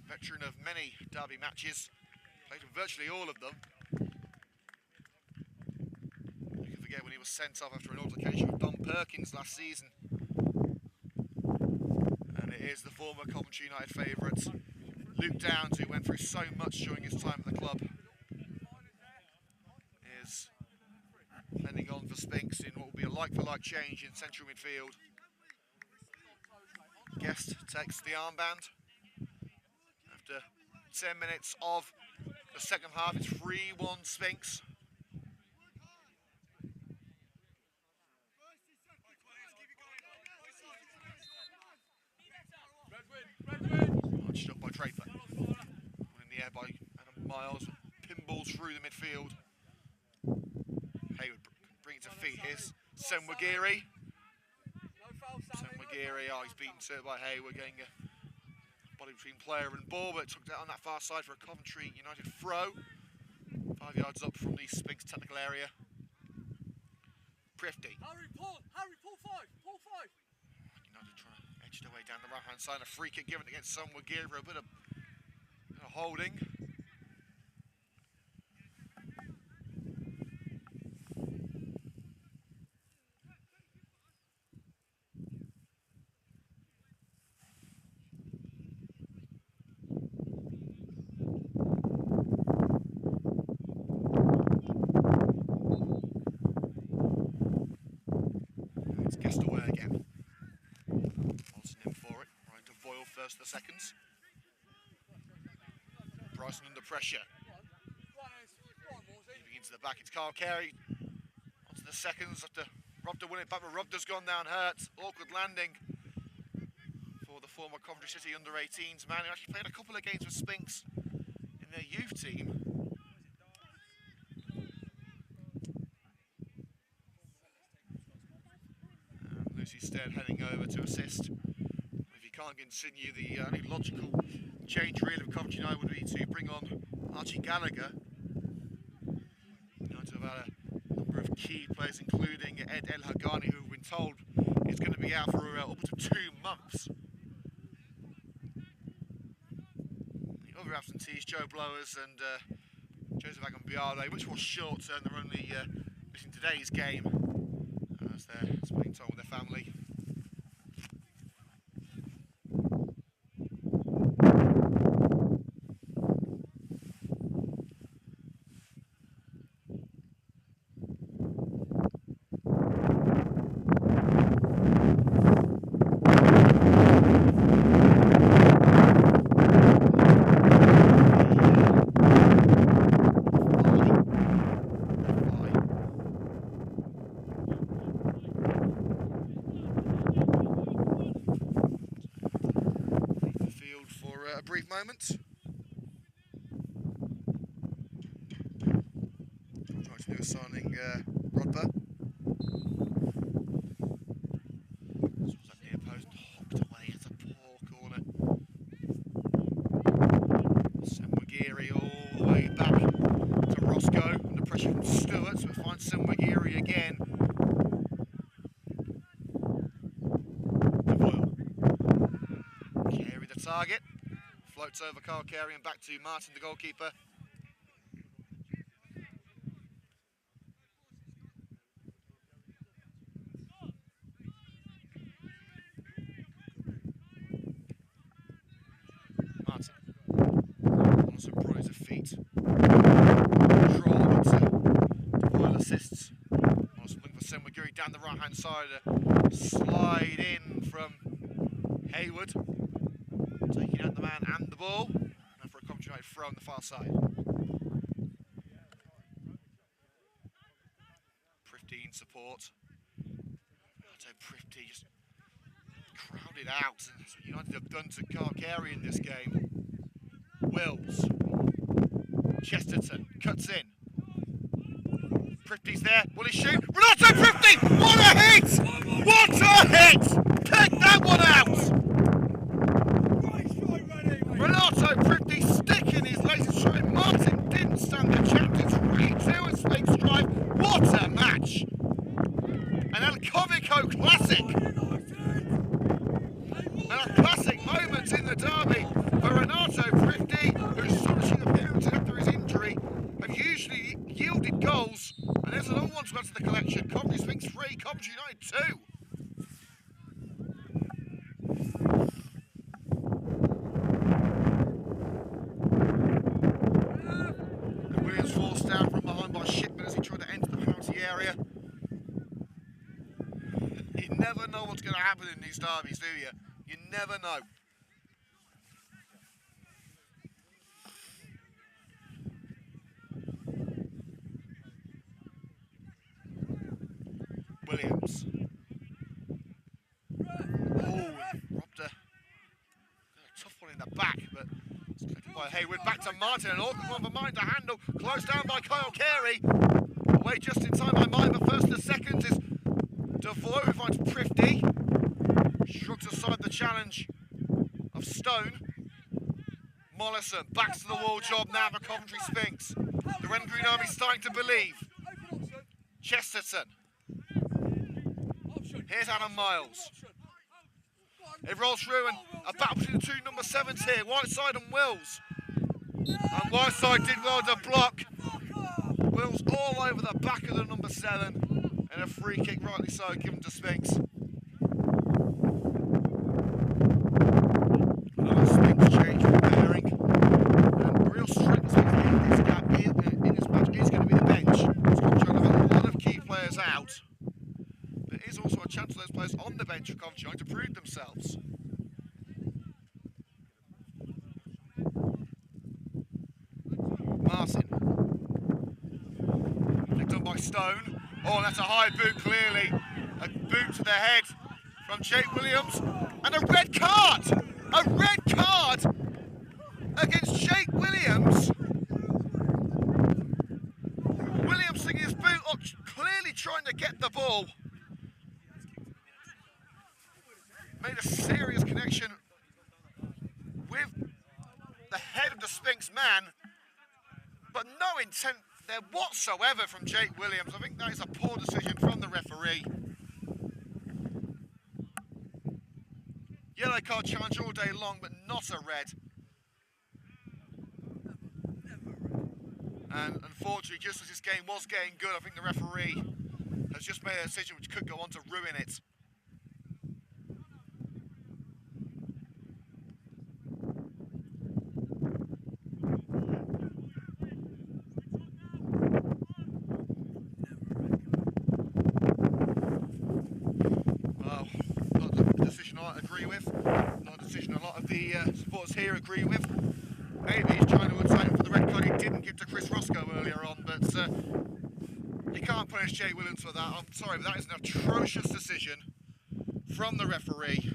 Veteran of many derby matches. Played in virtually all of them. You can forget when he was sent off after an altercation with Don Perkins last season. And it is the former Coventry United favourite, Luke Downs, who went through so much during his time at the club. Is heading on for Sphinx in what will be a like-for-like change in central midfield. Guest takes the armband. After 10 minutes of the second half, it's 3-1 Sphinx. Punched up by Draper. In the air by Adam Miles. Pinballs through the midfield. Hayward bring it to feet. Here's Sen Wagiri. He's beaten to it by Hayward, getting a body between player and ball, but took it on that far side for a Coventry United throw. 5 yards up from the Sphinx technical area. Prifty. Harry, pull 5. United trying to edge their way down the right hand side. A free kick given against Sen Wagiri for a bit of holding. Guest away again. Olsen in for it. Right to Boyle first the seconds. Bryson under pressure. Moving into the back, it's Carl Carey. Onto the seconds after Rob to win it back, but Rob has gone down hurt. Awkward landing for the former Coventry City under-18s man, who actually played a couple of games with Sphinx in their youth team. Lucy Stead heading over to assist. If he can't continue, the only logical change really of Coventry United would be to bring on Archie Gallagher. United have had a number of key players, including Ed El Hagani, who we've been told is going to be out for upwards of 2 months. The other absentees, Joe Blowers and Joseph Agambiade, which was short term. They're only missing today's game as they're spending time with their family. a brief moment. Trying to do a signing Rodber. This was that near post, hopped away at a poor corner. Senwagiri all the way back to Roscoe. Under pressure from Stewart, so we find Senwagiri again. Carey the target. Floats over Carl Carey and back to Martin, the goalkeeper. Martin. On some prize of feet. Control, but Boyle assists. Awesome link for Senwagiri down the right hand side. Slide in from Hayward. Taking out the man and the ball. And for a Coventry United throw on the far side. Prifty in support. So Prifty just crowded out. And that's what United have done to Carl Carey in this game. Wills. Chesterton cuts in. Prifty's there. Will he shoot? Renato Prifty! What a hit! What a hit! Take that one out! Renato Prifty sticking his laser shot. Martin didn't stand a chance. It's 3-2 at Sphinx Drive. What a match! And a Covico classic. And a classic moment in the derby for Renato Prifty, whose astonishing appearances after his injury have usually yielded goals. And there's another one to add to the collection. Coventry Sphinx 3, Coventry United 2. Forced down from behind by Shipman as he tried to enter the penalty area. You never know what's going to happen in these derbies, do you? You never know. Williams. Oh, robbed a tough one in the back, but it's collected by Hayward. Back to Martin, an awkward one for Martin to handle. Closed down by Kyle Carey. Away just in time by Martin, but first and second is Devoy, who finds Prifty. Shrugs aside the challenge of Stone. Mollison, back to the wall job now for Coventry Sphinx. The Red and Green Army starting to believe. Chesterton. Here's Adam Miles. It rolls through and a battle between the two number 7s here, Whiteside and Wills. And Whiteside did well to block. Wills all over the back of the number 7. And a free kick, rightly so, given to Sphinx. Another Sphinx change for bearing. And the real strength in this gap in this match is going to be the bench. It's going to have a lot of key players out. There is also a chance for those players on the bench of Coventry to prove themselves. Martin. Picked up by Stone. Oh, that's a high boot, clearly. A boot to the head from Jake Williams. And a red card! A red card against Jake Williams. Williams thinking his boot up, clearly trying to get the ball. Made a serious connection with the head of the Sphinx man, but no intent there whatsoever from Jake Williams. I think that is a poor decision from the referee. Yellow card challenge all day long, but not a red. And unfortunately, just as this game was getting good, I think the referee has just made a decision which could go on to ruin it. Well, not a decision I agree with, not a decision a lot of the supporters here agree with. Maybe he's trying to attain for the red card he didn't give to Chris Roscoe earlier on, but you can't punish Jay Williams for that. I'm sorry, but that is an atrocious decision from the referee.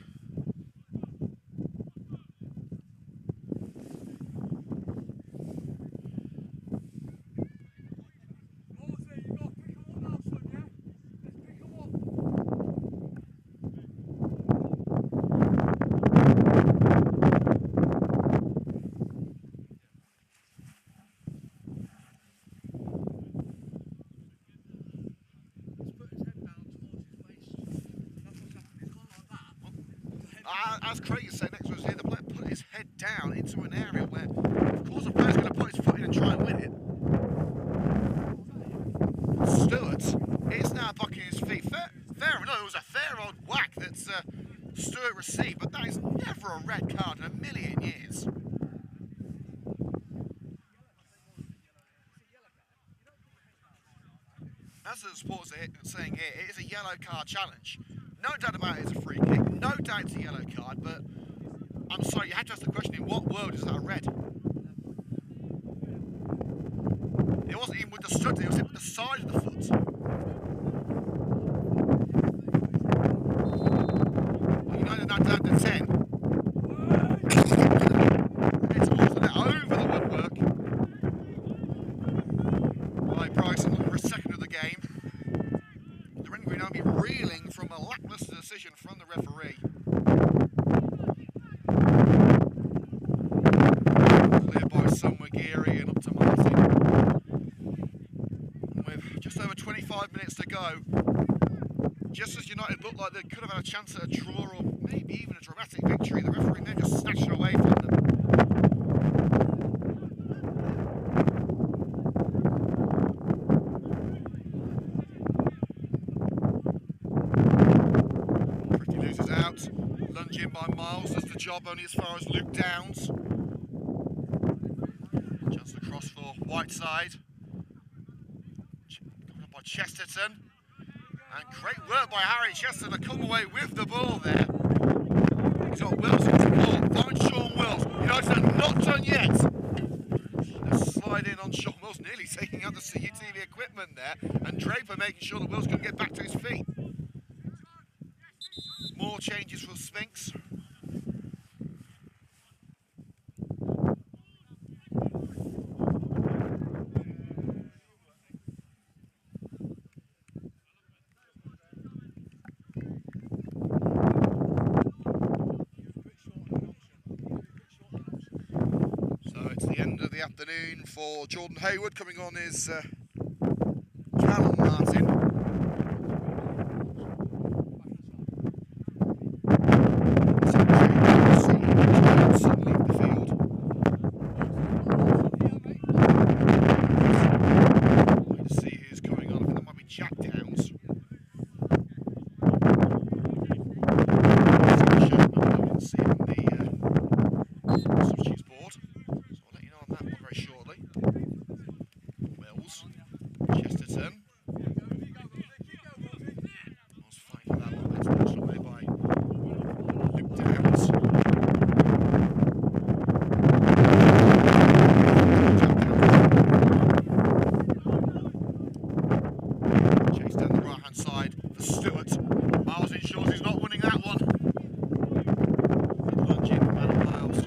As Craig is saying next to us here, the player put his head down into an area where, of course, the player's going to put his foot in and try and win it. Stewart is now bucking his feet. Fair enough, it was a fair old whack that Stewart received, but that is never a red card in a million years. As the supporters are saying here, it is a yellow card challenge. No doubt about it, it's a free kick. No doubt it's a yellow card, but I'm sorry, you had to ask the question, in what world is that a red? It wasn't even with the strut, it was with the side of the foot. Well, United now down to 10. It's also there over the woodwork by Bryson looking for a second of the game. The ring will now be reeling from a lacklustre decision from the referee. Cleared by Sunwagiri and up to Martin. With just over 25 minutes to go, just as United looked like they could have had a chance at a draw or maybe even a dramatic victory, the referee then just snatched it away from them. Pretty loses out, lunge in by Miles, does the job only as far as Luke Downs. Chance to cross for Whiteside. Coming up by Chesterton. And great work by Harry Chesterton to come away with the ball there. He's got Wills into goal. Find Sean Wills. United are not done yet. They slide in on Sean Wills, nearly taking out the CUTV equipment there. And Draper making sure that Wills can get back to his feet. More changes for Sphinx. End of the afternoon for Jordan Hayward. Coming on is Callum Martin. Suddenly leave the field. Wait to see who's coming on. I think that might be Jack Downs. See on the substitutes board. Very shortly. Wills, Chesterton. Was fine for that one. That's pushed away by Luke Downs. Chase down the right hand side for Stewart. Miles ensures he's not winning that one. Lunge in from Adam Miles.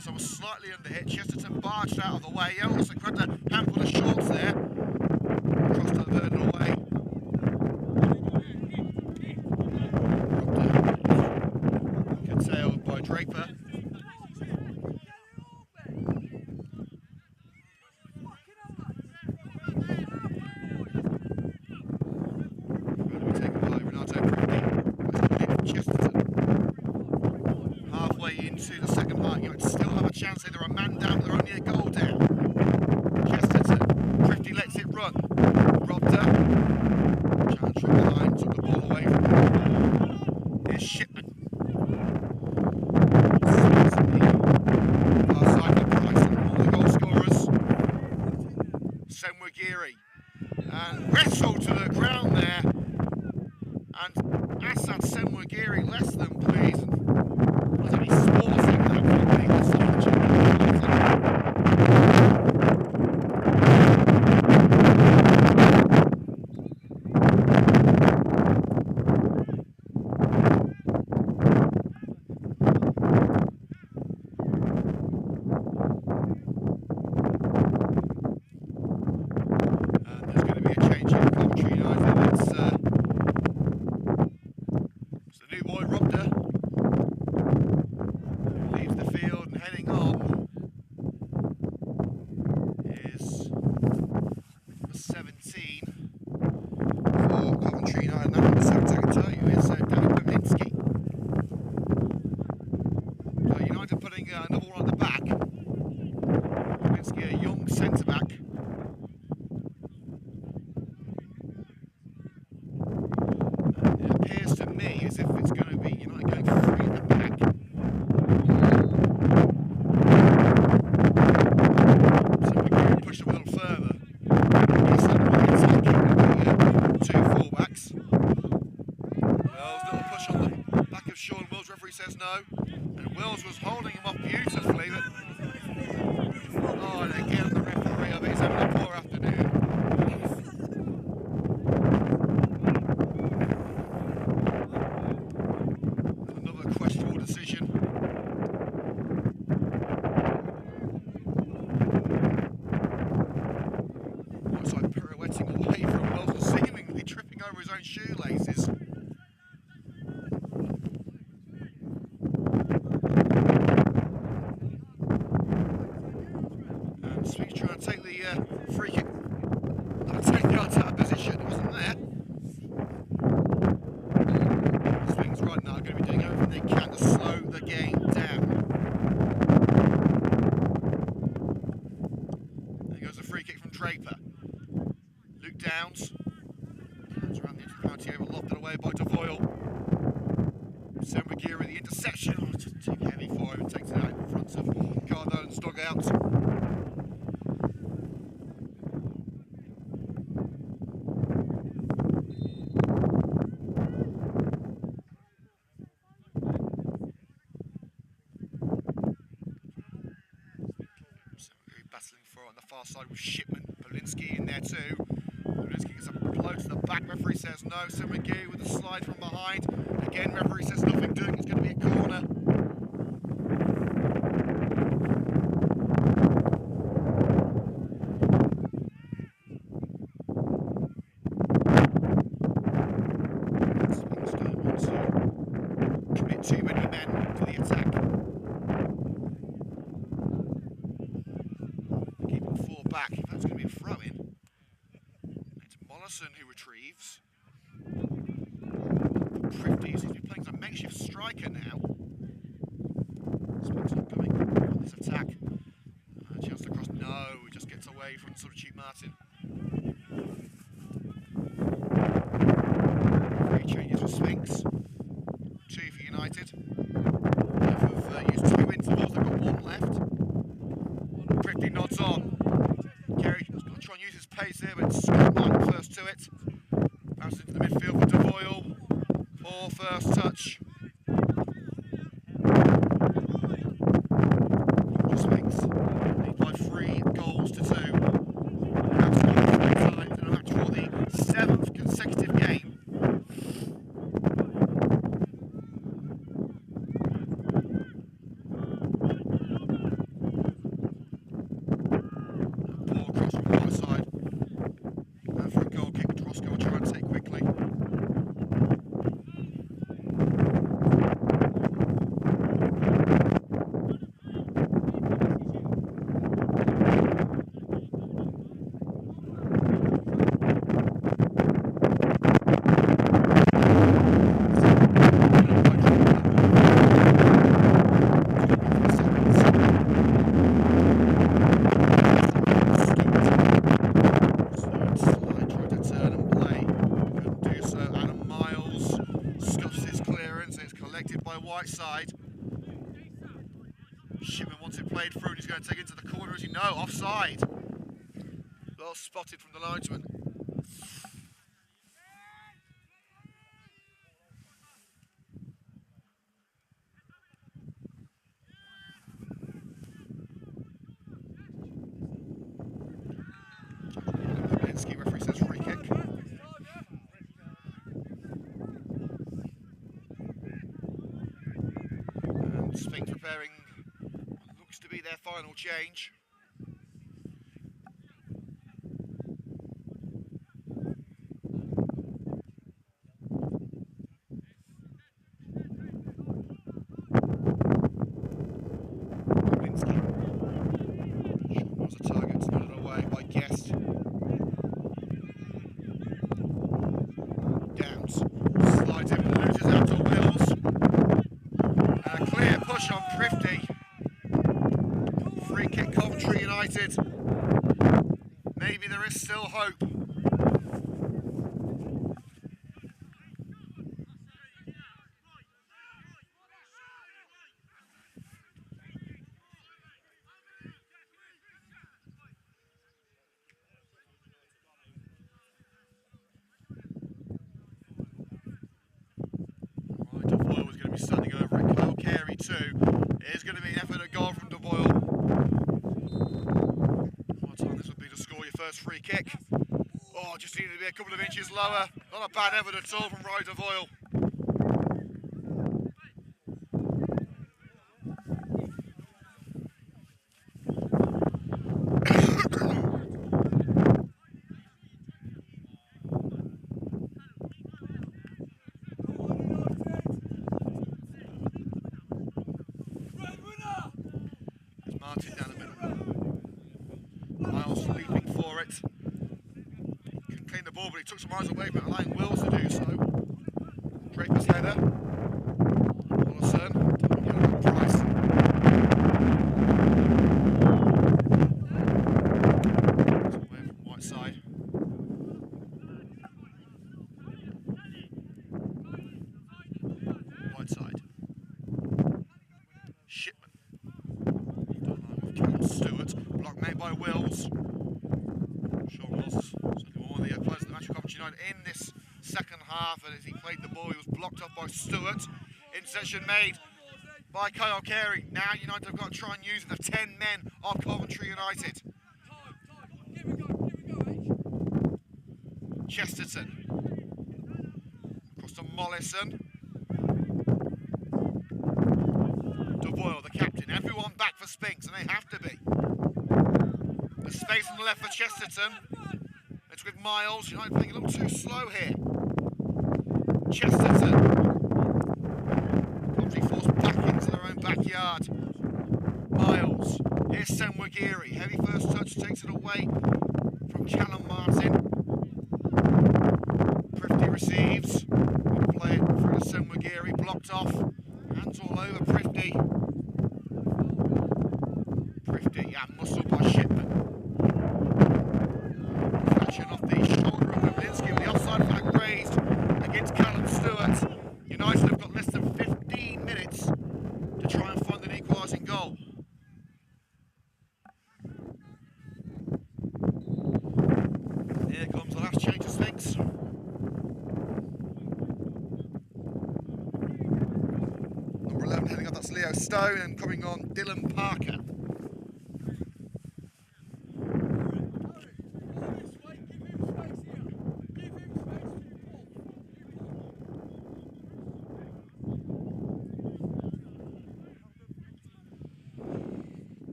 So was slightly under hit. Chesterton barged out of the way. Elson grabbed a handful of shorts there. Crossed to the Verdon away. Curtailed by Draper. Going to be taken by Renato Prigny. Chesterton. Halfway into the second half, you would still have a chance here. They're a man down, but they're only a goal down. Chesterton, Thrifty lets it run. Robder, challenge from behind, took the ball away from him. Here's Shipman. Far side of Price, and all the goal scorers. Senwagiri, and wrestled to the ground there. And Assad Senwagiri less than pleased. Was any small thing that quickly decided to putting another one at the back. Kowinski, a young centre-back. It appears to me as if it's going to be United going free at the back. So we can push them a little further. Yes, attacking the two full-backs. Wells, little push on the back of Sean Wills. Referee says no. And Wills was holding him off beautifully. But oh, and again the referee, I think he's having a poor afternoon. Another questionable decision. Looks like pirouetting away from Wills and seemingly tripping over his own shoelaces. Sphinx trying to take the free kick. That'll take the odds out of position. It wasn't there. Sphinx right now are going to be doing everything they can to slow the game down. There goes the free kick from Draper. Luke Downs. Downs around the edge of the penalty area, lofted away by Devoyle. Sam McGeary, the interception. Oh, it's too heavy for him. Takes it out in front of Cardone's dugout. Battling for on the far side with Shipman. Polinsky in there too. Polinsky gets a blow to the back. Referee says no. So McGee with a slide from behind. Again, referee says nothing doing. It's going to be a corner. Sphinx don't want to commit too many men to the attack. Four back, that's going to be a throw-in. It's Mollison who retrieves. Prifty seems to be playing as a makeshift striker now. Sphinx not going on this attack. Chance to cross, no, he just gets away from Substitute Martin. Three changes for Sphinx. Two for United. They've used two intervals, they've got one left. Prifty nods on. Kerry's going to try and use his pace here, but Scott Martin first to it. Bounces into the midfield for Devoyle. Poor first touch. Sphinx lead by 3 goals to 2. That's not the times in a match for the 7th consecutive game. Side. Shipman wants it played through and he's going to take it to the corner, as you know, offside. Well spotted from the linesman. Polinsky, referee says free kick. Sphinx preparing what looks to be their final change. Polinsky. Sean was a target, nodded away by Guest. Downs slides in, loses out to Wills. Clear push on Prifty. United. Maybe there is still hope. Right, Devoyle was going to be standing over it. Kyle Carey too. It is going to be an effort at goal from Devoyle. What time this would be to score your first free kick. Oh, just needed to be a couple of inches lower. Not a bad effort at all from Roy Devoyle. Martin down the middle. Miles leaping for it. Couldn't clean the ball, but he took some miles away, but allowing Wills to do so. Draper's header. Wallason. Price. Away from White side. White side. Shipman. Stewart, block made by Wills. Sean Wills, certainly one of the players of the match for Coventry United in this second half, and as he played the ball, he was blocked off by Stewart. Interception made by Kyle Carey. Now United have got to try and use the 10 men of Coventry United. Chesterton. Across to Mollison. Devoyle, the captain. Everyone back for Sphinx, and they have to be. The space on the left for Chesterton. It's with Miles. United playing a little too slow here. Chesterton. Coventry forced back into their own backyard. Miles. Here's Senwagiri. Heavy first touch, takes it away from Callum Martin. Prifty receives. Gonna play it through to Senwagiri. Blocked off. Hands all over Prifty. Prifty, yeah, muscled by Shipman. Flashing off the shoulder of Wawlinski with the offside flag raised against Callum Stewart. United have got less than 15 minutes to try and find an equalising goal. Here comes the last change of Sphinx. Number 11 heading up, that's Leo Stone, and coming on Dylan Parker.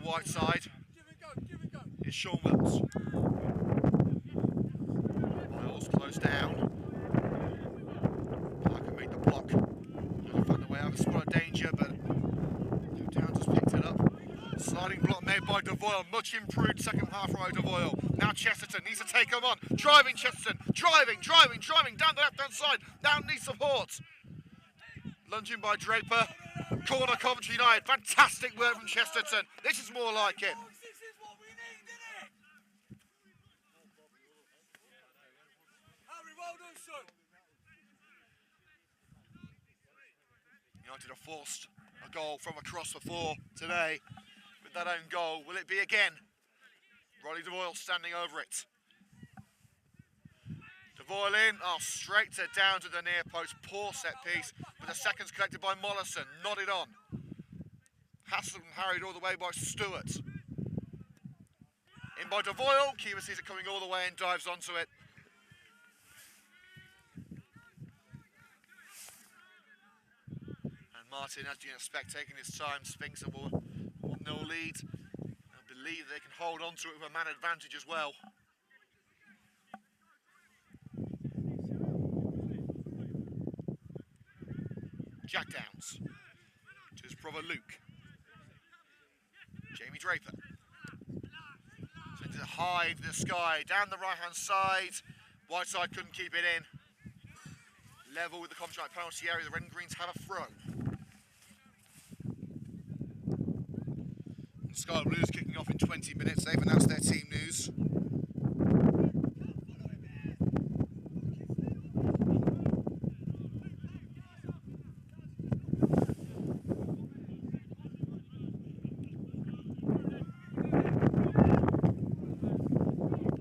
White side. It's Sean Wills. Miles close down. Parker made the block. Trying to find the way out of a spot of danger, but Towns has picked it up. Sliding block made by Devoyle. Much improved second half by Devoyle. Now Chesterton needs to take him on. Driving Chesterton. Driving down the left hand side. Down needs support. Lunging by Draper. Corner Coventry United. Fantastic work from Chesterton. This is more like it. This is what we need, isn't it? Harry, well done, son. United have forced a goal from across before today with that own goal. Will it be again? Ronnie Devoyle standing over it. Devoyle in, straight down to the near post. Poor set piece, but the seconds collected by Mollison, nodded on. Hassled and harried all the way by Stewart. In by Devoyle, Kiva sees it coming all the way and dives onto it. And Martin, as you expect, taking his time. Sphinx a 1-0 lead. I believe they can hold on to it with a man advantage as well. Jack Downs to his brother Luke. Jamie Draper. So into high into the sky, down the right-hand side. Whiteside couldn't keep it in. Level with the Coventry penalty area. The red and greens have a throw. The Sky Blues kicking off in 20 minutes. They've announced their team news.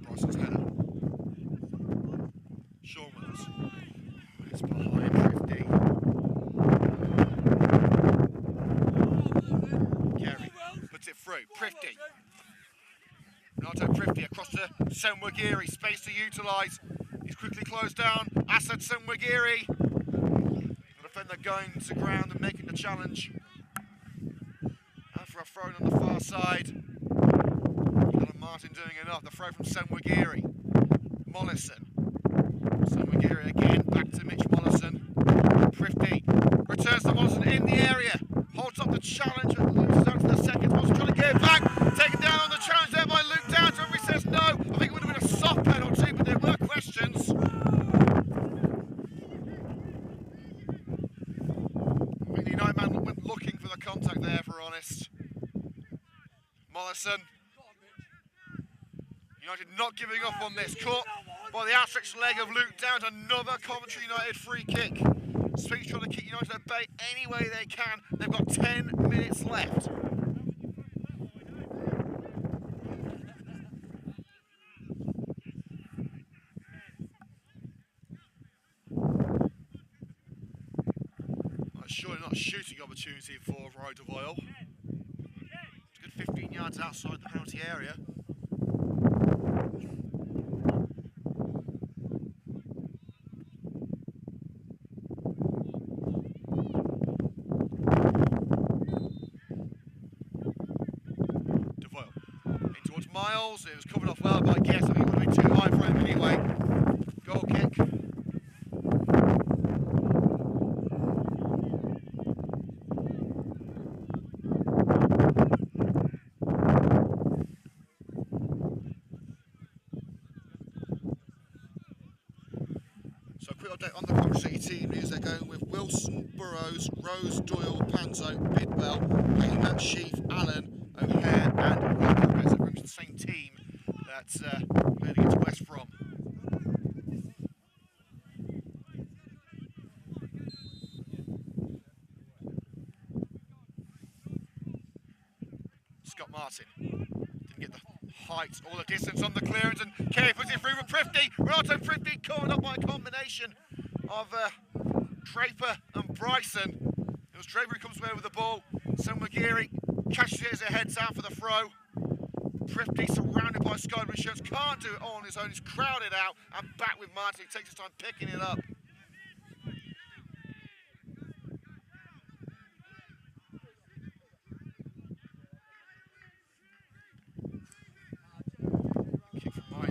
Bryson's header. Sean Willis. It's behind Thrifty. Gary puts it through. Thrifty. Renato Thrifty across to Senwagiri. Space to utilise. He's quickly closed down. Asad Senwagiri. The defender going to ground and making the challenge. And for a throw on the far side. Alan Martin doing enough. The throw from Senwagiri. Mollison. Senwagiri again. Back to Mitch Mollison. Thrifty returns to Mollison in the area. Holds up the challenge and loses out to the second. Mollison trying to get it back. Taken down on the challenge there by Luke Downs. Everybody says no. I think it would have been a soft penalty, but there were questions. I think the United man went looking for the contact there, if we're honest. Mollison. United not giving up on this. Caught by the outstretched leg of Luke Downs. Another Coventry United free kick. Sphinx trying to keep United at bay any way they can. They've got 10 minutes left. Surely not a shooting opportunity for Roy Devoyle. It's a good 15 yards outside the penalty area. Devoyle in towards Miles. It was covered off well by Guess. I think it would have been too high for him anyway. Goal kick. So a quick update on the Coventry team news. They're going with Wilson, Burrows, Rose, Doyle, Panzo, Bidwell, Hayman, Sheaf, Allen, O'Hare and Walker. So we're the same team that's played against West Brom. Scott Martin didn't get the height or the distance on the clearance, and Kerry puts it through with Thrifty. Renato Thrifty covered up by a combination of Draper and Bryson. It was Draper who comes away with the ball. Senwagiri catches it as it heads out for the throw. Thrifty surrounded by Sky Blue shirts, can't do it all on his own. He's crowded out and back with Martin. He takes his time picking it up.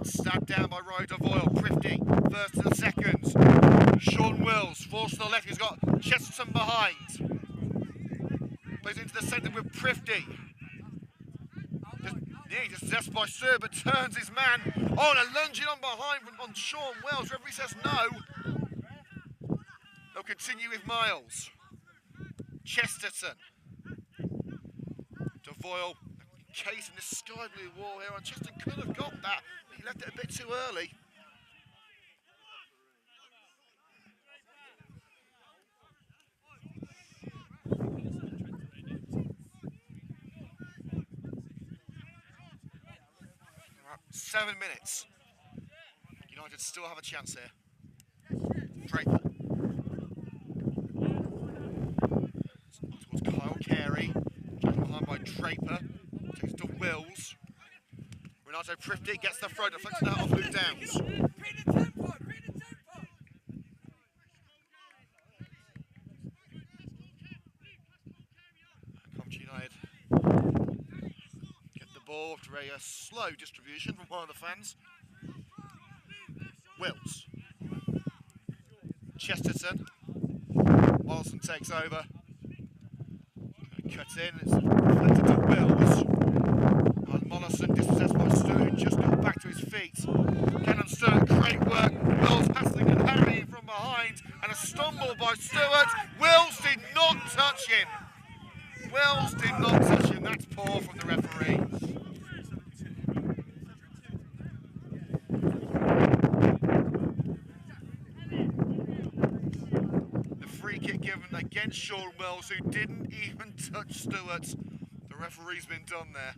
Stabbed down by Roy Devoyle. Thrifty, first to the seconds. Sean Wills, forced to the left. He's got Chesterton behind. Plays into the centre with Thrifty. Just possessed by Sir, but turns his man on and lunging on behind on Sean Wills. Referee says no. They'll continue with Miles. Chesterton. Devoyle. Casing the sky blue wall here, and Chesterton could have got that, but he left it a bit too early. Right, 7 minutes. United still have a chance here. Draper. Towards Kyle Carey. Taken behind by Draper. Takes to Wills. Renato Thrifty gets the throw, deflected out off Luke Downs. Coventry United get the ball after a slow distribution from one of the fans. Wills. Chesterton. Mollison takes over. Cut in, it's deflected to Wills. feet. Cannon Stewart, great work. Wills hassling and harrying from behind, and a stumble by Stewart. Wills did not touch him. Wills did not touch him. That's poor from the referee. The free kick given against Sean Wills, who didn't even touch Stewart. The referee's been done there.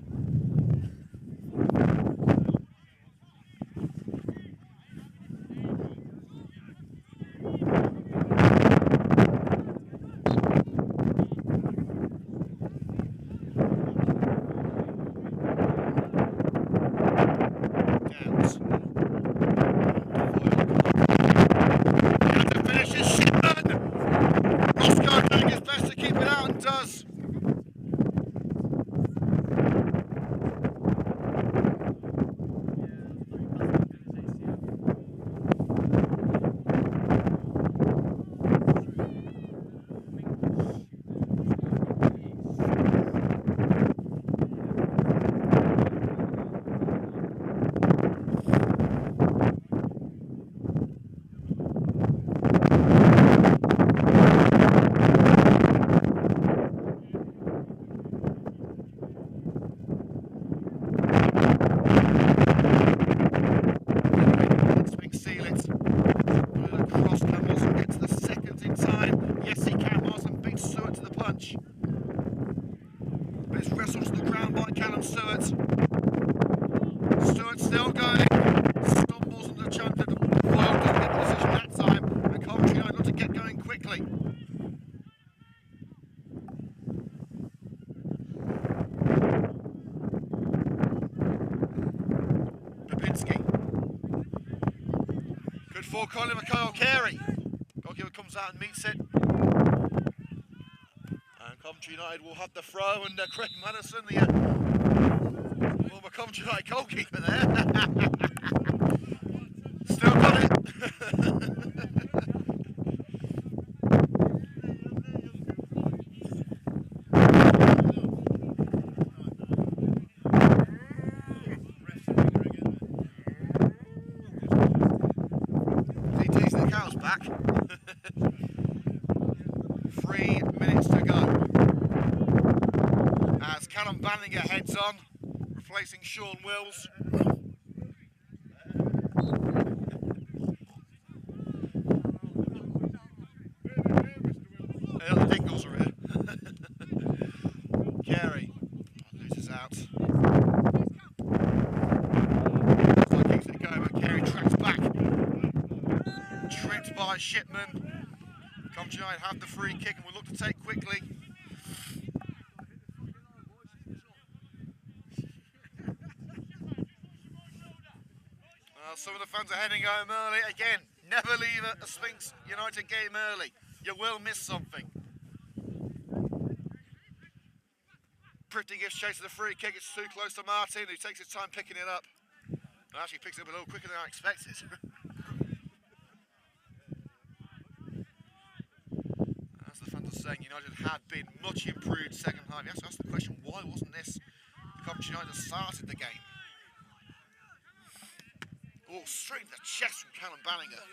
Wrestled to the ground by Callum Stewart. Stewart still going. Stumbles on the chunk that Boyle doesn't get the decision that time. And Coventry United look to get going quickly. Babinski. Good for Colin McCall-Carey. Goalkeeper comes out and meets it. Coventry United will have the throw, and Craig Madison, the former Coventry United goalkeeper there. Still got it. The cow's back. 3 minutes to go. As Callum Banninger heads on, replacing Sean Wills. The Dingles are here. Carey loses out. Keeps it going, but Carey tracks back. Tripped by Shipman. Coventry United have the free kick and will look to take quickly. Some of the fans are heading home early. Again, never leave a Sphinx United game early. You will miss something. Pretty gives chase to the free kick. It's too close to Martin, who takes his time picking it up. And actually picks it up a little quicker than I expected. As the fans are saying, United had been much improved second half. You have to ask the question, why wasn't this the Coventry United started the game? Oh, straight in the chest from Callum Banninger.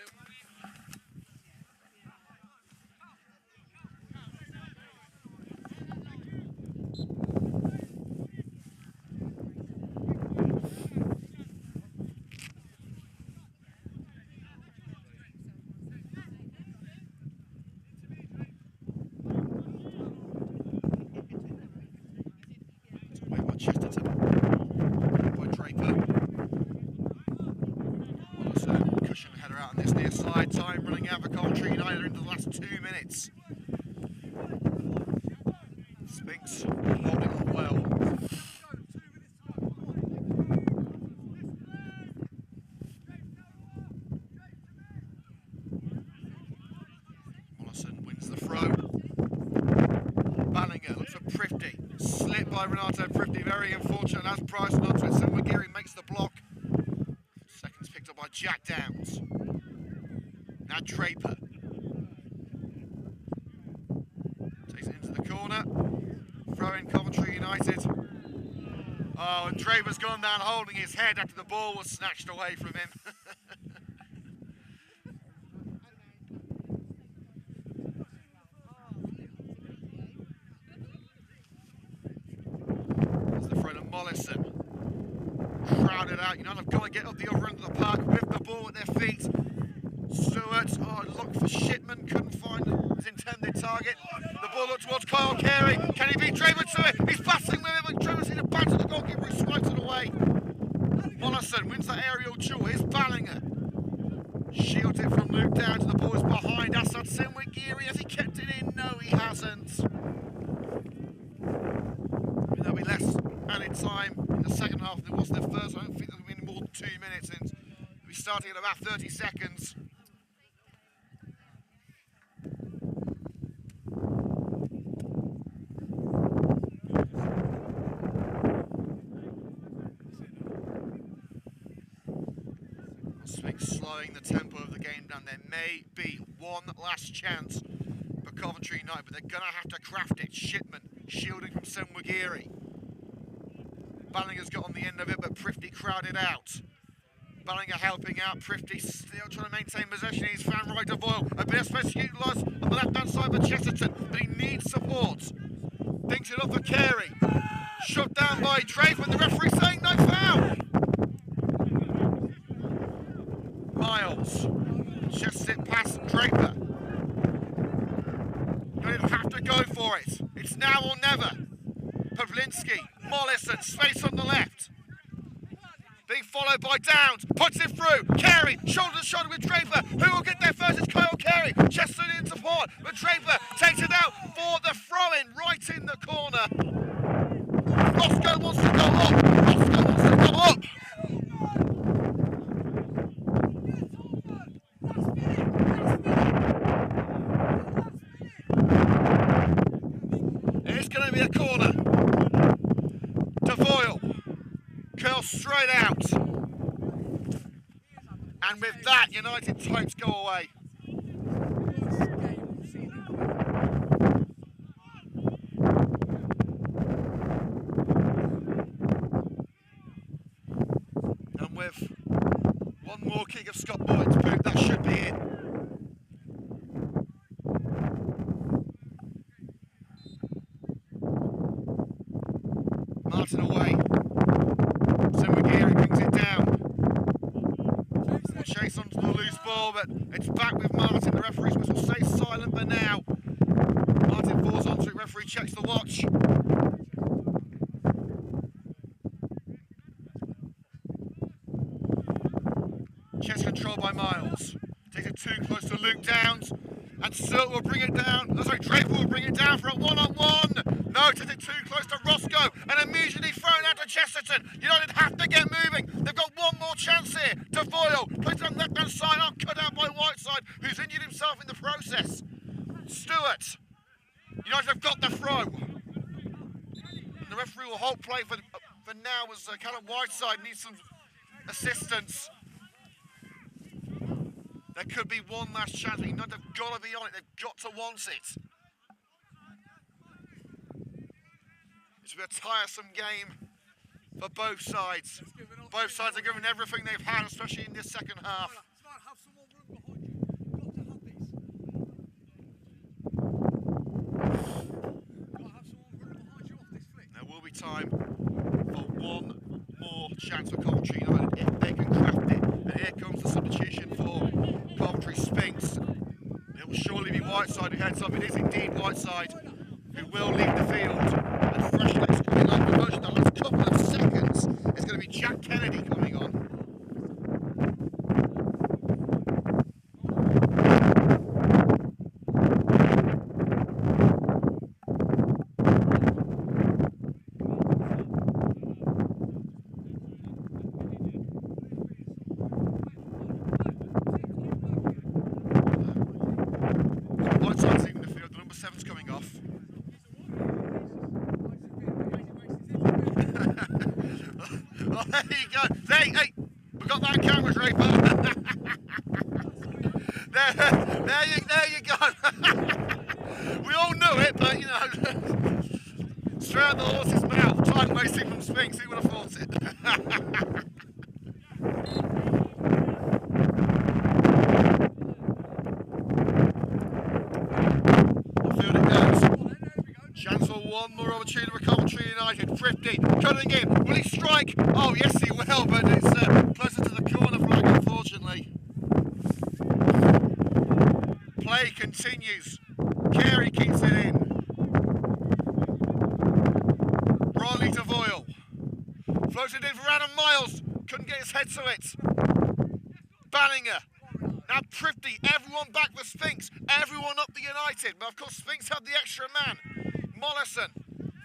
Away by Chesterton. By Draper. Cushion header out on this near side. Time running out for Coventry United into the last 2 minutes. Sphinx holding on well. Mollison wins the throw. Banninger looks for Prifty. Slipped by Renato Prifty. Very unfortunate. As Price onto it, Sam McGeary makes the block. Seconds picked up by Jack Downs. Now Draper. Takes it into the corner. Throw in Coventry United. Oh, and Draper's gone down holding his head after the ball was snatched away from him. There's the throw to Mollison. Crowded out. United have got to get up the other end of the park with the ball at their feet. Stewart, looked for Shipman, couldn't find his intended target. The ball looked towards Kyle Carey. Can he beat Draper to it? He's battling with it, but Draper sees a bat to the goalkeeper who swipes it away. Mollison wins that aerial duel. Here's Ballinger. Shields it from Luke down to the ball is behind Assad Senwigiri. Has he kept it in? No, he hasn't. There'll be less added time in the second half than there was in the first. I don't think there'll be more than 2 minutes, and we'll be starting in about 30 seconds. Sphinx slowing the tempo of the game down. There may be one last chance for Coventry United, but they're going to have to craft it. Shipman shielding from Senwigiri. Ballinger's got on the end of it, but Prifty crowded out. Ballinger helping out. Prifty still trying to maintain possession. He's found right of Boyle. A bit of space utilised on the left-hand side for Chesterton, but he needs support. Thinks it off for Carey. Shot down by Draper, and the referee saying no foul. Miles. Chests it past Draper. You'll have to go for it. It's now or never. Pavlinsky, Mollison, space on the left. Being followed by Downs, puts it through. Carey, shoulder to shoulder with Draper. Who will get there first? It's Kyle Carey. Chesterton in support, but Draper takes it out for the throw-in right in the corner. Roscoe wants to go up. Roscoe wants to go up. It's going to be a corner. Devoyle curls straight out. And with that, United types go away. And with one more kick of Scott Boyd's boot, that should be it. Martin away. Senwigiri brings it down. Chase onto the loose ball, but it's back with Martin. The referee's whistle stays silent for now. Martin falls onto it. Referee checks the watch. Chest controlled by Miles. Takes it too close to Luke Downs. And Silt will bring it down. Oh, sorry, Draper will bring it down for a one-on-one. No, takes it too close to Roscoe. And immediately thrown out to Chesterton. United have to get moving. They've got one more chance here. Devoyle plays it on the left-hand side. Cut out by Whiteside, who's injured himself in the process. Stewart. United have got the throw. And the referee will hold play for now as Callum Whiteside needs some assistance. There could be one last chance, but United have got to be on it. They've got to want it. It's been a tiresome game for both sides. Both sides are giving everything they've had, especially in this second half. There will be time for one more chance for Coventry United if they can craft it. And here comes the substitution for Coventry Sphinx. It will surely be Whiteside who heads up. It is indeed Whiteside who will lead the field. And Freshlegs coming on promotion the last couple of seconds. It's going to be Jack Kennedy coming on. Whiteside's in the field, the number 7's coming off. Oh, there you go. Hey, we got that camera, Draper. there you go. We all knew it, but you know, straight out the horse's mouth. Time wasting from Sphinx, who would have thought it? Field it goes. Chance for one more opportunity for Coventry United. Thrifty cutting in. Will he strike? Oh yes he will, but it's closer to the corner flag unfortunately. Play continues. Carey keeps it in. Riley to Voyle. Floated in for Adam Miles. Couldn't get his head to it. Banninger. Now Thrifty. Everyone back for Sphinx. Everyone up the United. But of course Sphinx had the extra man. Mollison.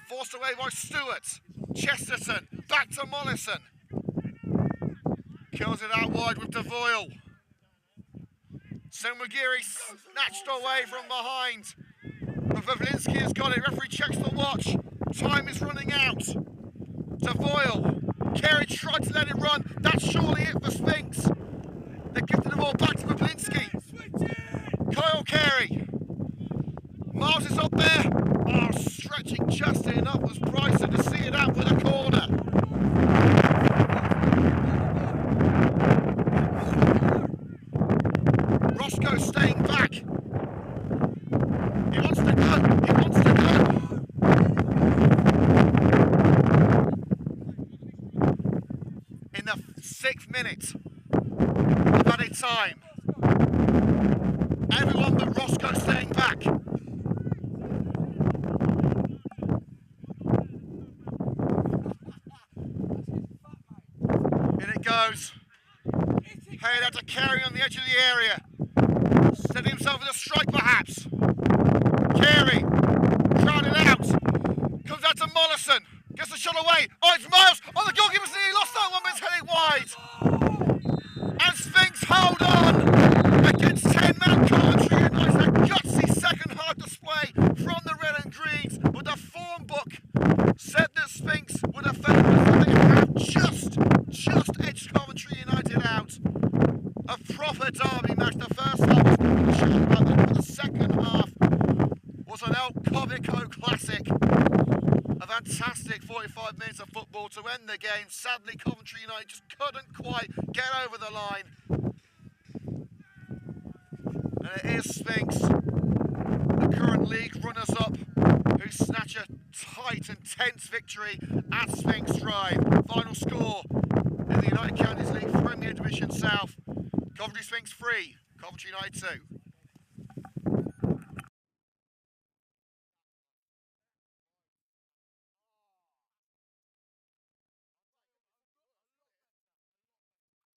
Forced away by Stewart. Chesterton. Back to Mollison. Kills it out wide with Devoyle. Senwagiri snatched away from behind. But Wawlinski has got it. Referee checks the watch. Time is running out. Devoyle. Carey tried to let it run. That's surely it for Sphinx. They're gifting the ball back to Wawlinski. Kyle Carey. Miles is up there. Oh, stretching just enough was Bryson to see it out for the corner. Roscoe staying back. He wants to go. He wants to go. In the 6th minute of added time. Everyone but Roscoe staying back. In it goes. Hayed had to carry on the edge of the area. Setting himself with a strike perhaps. Carey. Crowded out. Comes out to Mollison. Gets the shot away. Oh, it's Miles. Oh, the goalkeeper's nearly lost that one, but it's heading wide. And Sphinx hold on. Against 10-man Coventry United. A gutsy second half display from the red and greens. But the form book said that Sphinx would have felt that they have just edged Coventry United out. A proper derby match. The first half was not a show about that, but the second half was an old Covico classic. A fantastic 45 minutes of football to end the game. Sadly, Coventry United just couldn't quite get over the line. And it is Sphinx, the current league runners-up, who snatch a tight and tense victory at Sphinx Drive. Final score in the United Counties League Premier Division South. Coventry Sphinx 3, Coventry United 2.